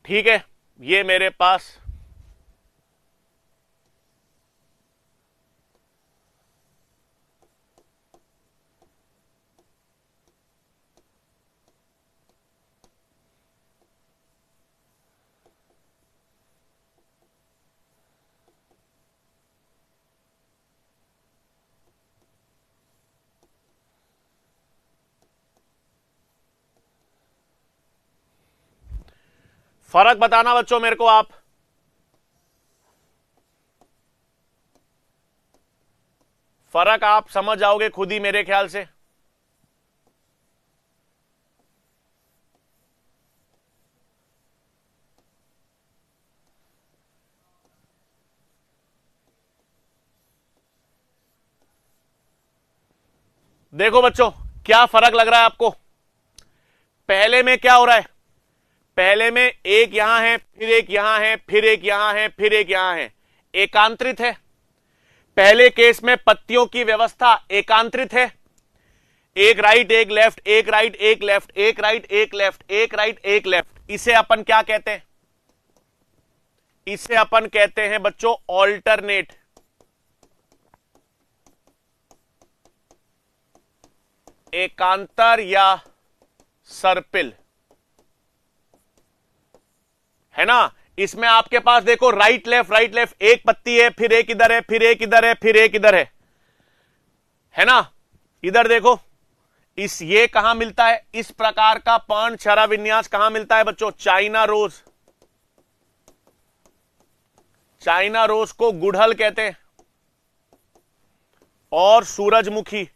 ठीक है, ये मेरे पास फर्क बताना बच्चों मेरे को आप, फर्क आप समझ जाओगे खुद ही मेरे ख्याल से। देखो बच्चों क्या फर्क लग रहा है आपको, पहले में क्या हो रहा है, पहले में एक यहां है, फिर एक यहां है, फिर एक यहां है, फिर एक यहां है, एकांतरित है। पहले केस में पत्तियों की व्यवस्था एकांतरित है, एक राइट एक लेफ्ट, एक राइट एक लेफ्ट, एक राइट एक लेफ्ट, एक राइट एक लेफ्ट। इसे अपन क्या कहते हैं, इसे अपन कहते हैं बच्चों ऑल्टरनेट। एकांतर या सर्पिल, है ना। इसमें आपके पास देखो राइट लेफ्ट, एक पत्ती है, फिर एक इधर है, फिर एक इधर है, फिर एक इधर है ना। इधर देखो, ये कहां मिलता है, इस प्रकार का पर्ण छरा विन्यास कहां मिलता है बच्चों, चाइना रोज। चाइना रोज को गुड़हल कहते हैं और सूरजमुखी,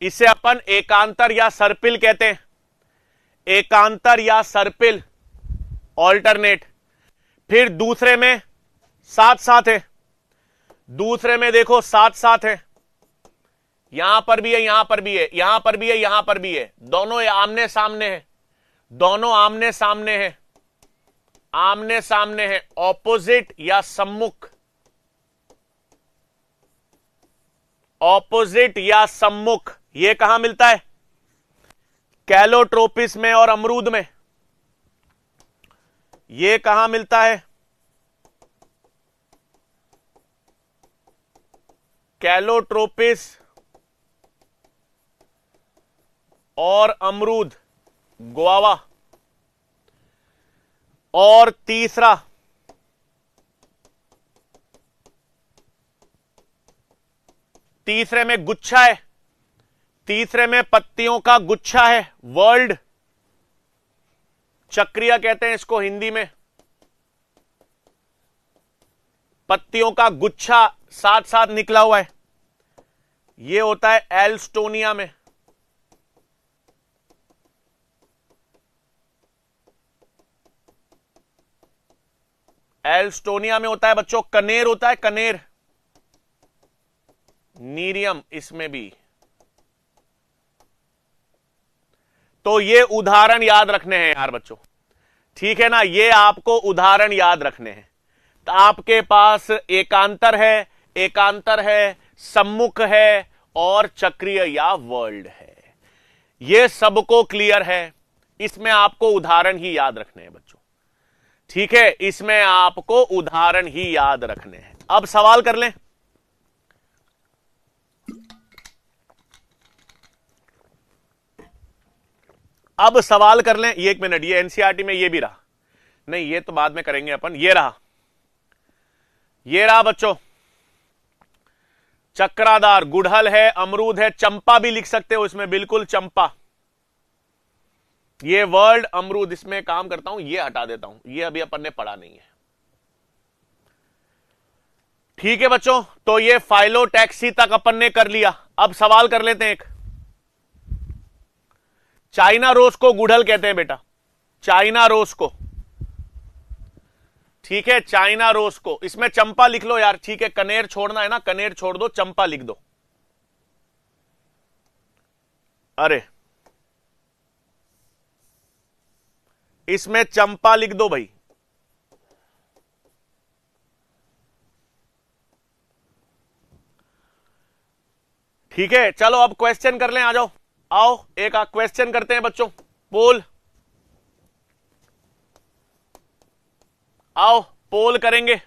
इसे अपन एकांतर या सर्पिल कहते हैं, एकांतर या सर्पिल ऑल्टरनेट। फिर दूसरे में साथ साथ है, दूसरे में देखो साथ साथ है, यहां पर भी है, यहां पर भी है, यहां पर भी है, यहां पर भी है, दोनों आमने सामने है, दोनों आमने सामने है, आमने सामने है, ऑपोजिट या सम्मुख, ऑपोजिट या सम्मुख। ये कहां मिलता है, कैलोट्रोपिस में और अमरूद में। ये कहां मिलता है, कैलोट्रोपिस और अमरूद, गुआवा। और तीसरा तीसरे में गुच्छा है, तीसरे में पत्तियों का गुच्छा है, वर्ल्ड चक्रिया कहते हैं इसको हिंदी में। पत्तियों का गुच्छा साथ साथ निकला हुआ है, यह होता है एल्स्टोनिया में। एल्स्टोनिया में होता है बच्चों, कनेर होता है, कनेर। नीरियम इसमें भी। तो ये उदाहरण याद रखने हैं यार बच्चों, ठीक है ना, ये आपको उदाहरण याद रखने हैं। तो आपके पास एकांतर है, एकांतर है, सम्मुख है और चक्रीय या वर्ल्ड है। ये सबको क्लियर है, इसमें आपको उदाहरण ही याद रखने हैं बच्चों, ठीक है, इसमें आपको उदाहरण ही याद रखने हैं। अब सवाल कर लें। अब सवाल कर लें, ये 1 मिनट, ये एनसीईआरटी में ये भी रहा, नहीं ये तो बाद में करेंगे अपन। ये रहा, ये रहा बच्चों, चक्रादार, गुड़हल है, अमरूद है, चंपा भी लिख सकते हो इसमें, बिल्कुल चंपा। ये वर्ल्ड, अमरूद, इसमें काम करता हूं, ये हटा देता हूं, ये अभी अपन ने पढ़ा नहीं है, ठीक है बच्चों। तो ये फाइलोटैक्सी तक अपन ने कर लिया। अब सवाल कर लेते हैं एक। चाइना रोज को गुड़हल कहते हैं बेटा, चाइना रोज को, ठीक है, चाइना रोज को। इसमें चंपा लिख लो यार, ठीक है, कनेर छोड़ना है ना, कनेर छोड़ दो, चंपा लिख दो। अरे इसमें चंपा लिख दो भाई। ठीक है, चलो अब क्वेश्चन कर लें, आ जाओ, आओ एक क्वेश्चन करते हैं बच्चों, पोल, आओ पोल करेंगे।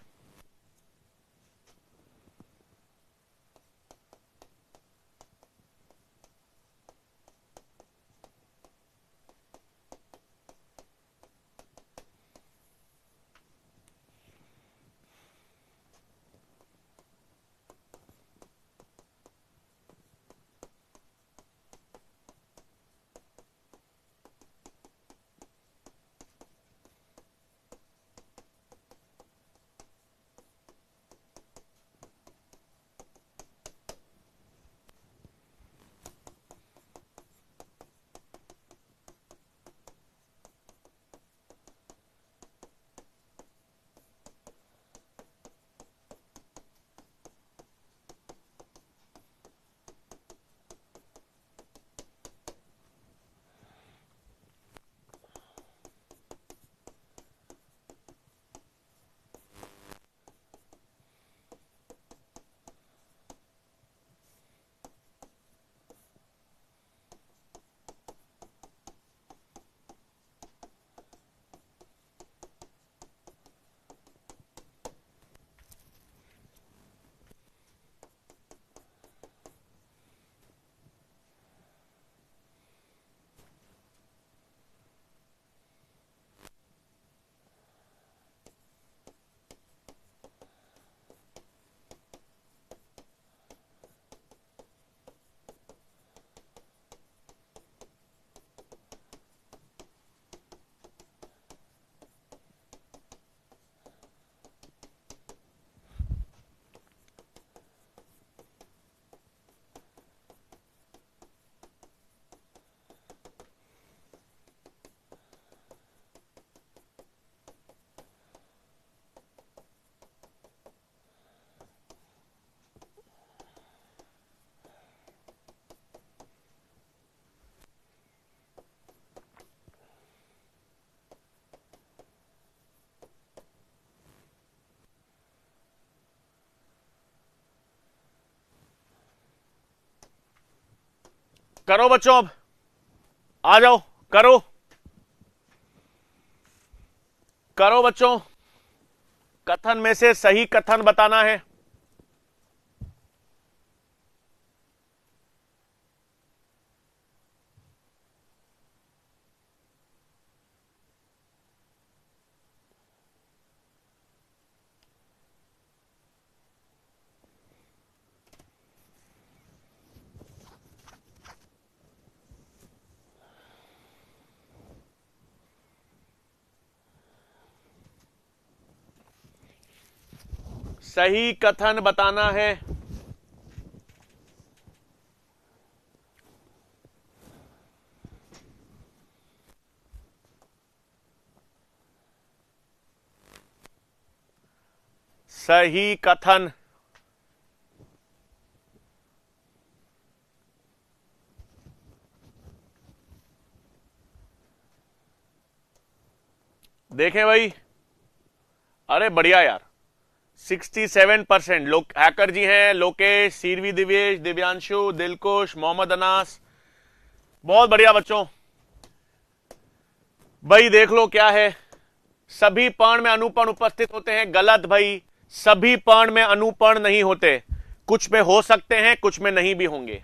करो बच्चों, अब आ जाओ, करो करो बच्चों, कथन में से सही कथन बताना है। सही कथन बताना है। सही कथन। देखें भाई, अरे बढ़िया यार, 67% लोग हैकर जी हैं। लोकेश, सीरवी, दिवेश, दिव्यांशु, दिलकुश, मोहम्मद अनास, बहुत बढ़िया बच्चों। भाई देख लो क्या है, सभी पर्ण में अनुपर्ण उपस्थित होते हैं। गलत भाई, सभी पर्ण में अनुपर्ण नहीं होते, कुछ में हो सकते हैं, कुछ में नहीं भी होंगे।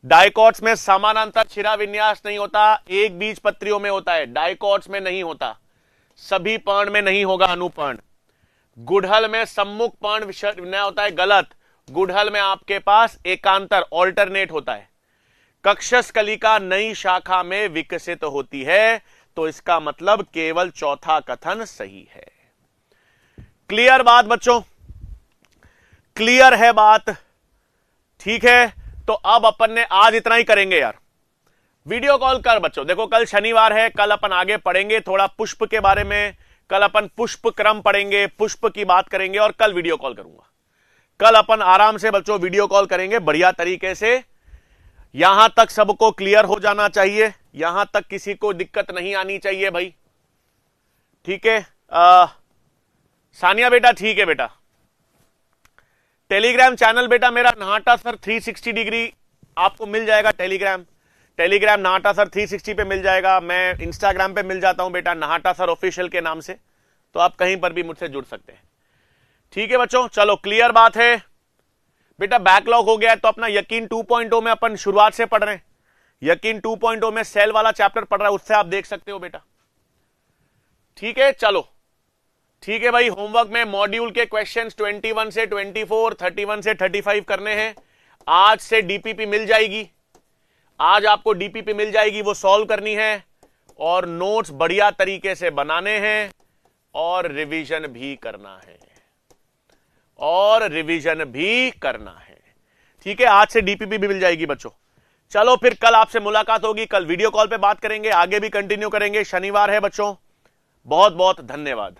डाइकॉट्स में समानांतर छिरा विन्यास नहीं होता, एक बीज पत्रियों में होता है, डाइकॉट्स में नहीं होता। सभी पर्ण में नहीं होगा अनुपर्ण। गुड़हल में सम्मुख पर्ण विन्यास होता है, गलत। गुड़हल में आपके पास एकांतर ऑल्टरनेट होता है। कक्षस कलिका नई शाखा में विकसित होती है, तो इसका मतलब केवल चौथा कथन सही है। क्लियर बात बच्चों, क्लियर है बात, ठीक है। तो अब अपन ने आज इतना ही करेंगे यार। वीडियो कॉल कर बच्चों, देखो कल शनिवार है, कल अपन आगे पढ़ेंगे थोड़ा पुष्प के बारे में। कल अपन पुष्प क्रम पढ़ेंगे, पुष्प की बात करेंगे, और कल वीडियो कॉल करूंगा। कल अपन आराम से बच्चों वीडियो कॉल करेंगे बढ़िया तरीके से। यहां तक सबको क्लियर हो जाना चाहिए, यहां तक किसी को दिक्कत नहीं आनी चाहिए भाई, ठीक है। सानिया बेटा, ठीक है बेटा। टेलीग्राम चैनल बेटा मेरा नहाटा सर 360 डिग्री आपको मिल जाएगा। टेलीग्राम नहाटा सर 360 पे मिल जाएगा। मैं इंस्टाग्राम पे मिल जाता हूं बेटा, नहाटा सर ऑफिशियल के नाम से, तो आप कहीं पर भी मुझसे जुड़ सकते हैं, ठीक है बच्चों। चलो क्लियर बात है बेटा। बैकलॉग हो गया है तो अपना यकीन 2.0 में अपन शुरुआत से पढ़ रहे हैं। यकीन 2.0 में सेल वाला चैप्टर पढ़ रहा है, उससे आप देख सकते हो बेटा, ठीक है। चलो ठीक है भाई, होमवर्क में मॉड्यूल के क्वेश्चंस 21 से 24, 31 से 35 करने हैं। आज से डीपीपी मिल जाएगी, आज आपको डीपीपी मिल जाएगी, वो सॉल्व करनी है, और नोट्स बढ़िया तरीके से बनाने हैं, और रिवीजन भी करना है, ठीक है। आज से डीपीपी भी मिल जाएगी बच्चों। चलो फिर कल आपसे मुलाकात होगी, कल वीडियो कॉल पे बात करेंगे, आगे भी कंटिन्यू करेंगे। शनिवार है बच्चों, बहुत बहुत धन्यवाद।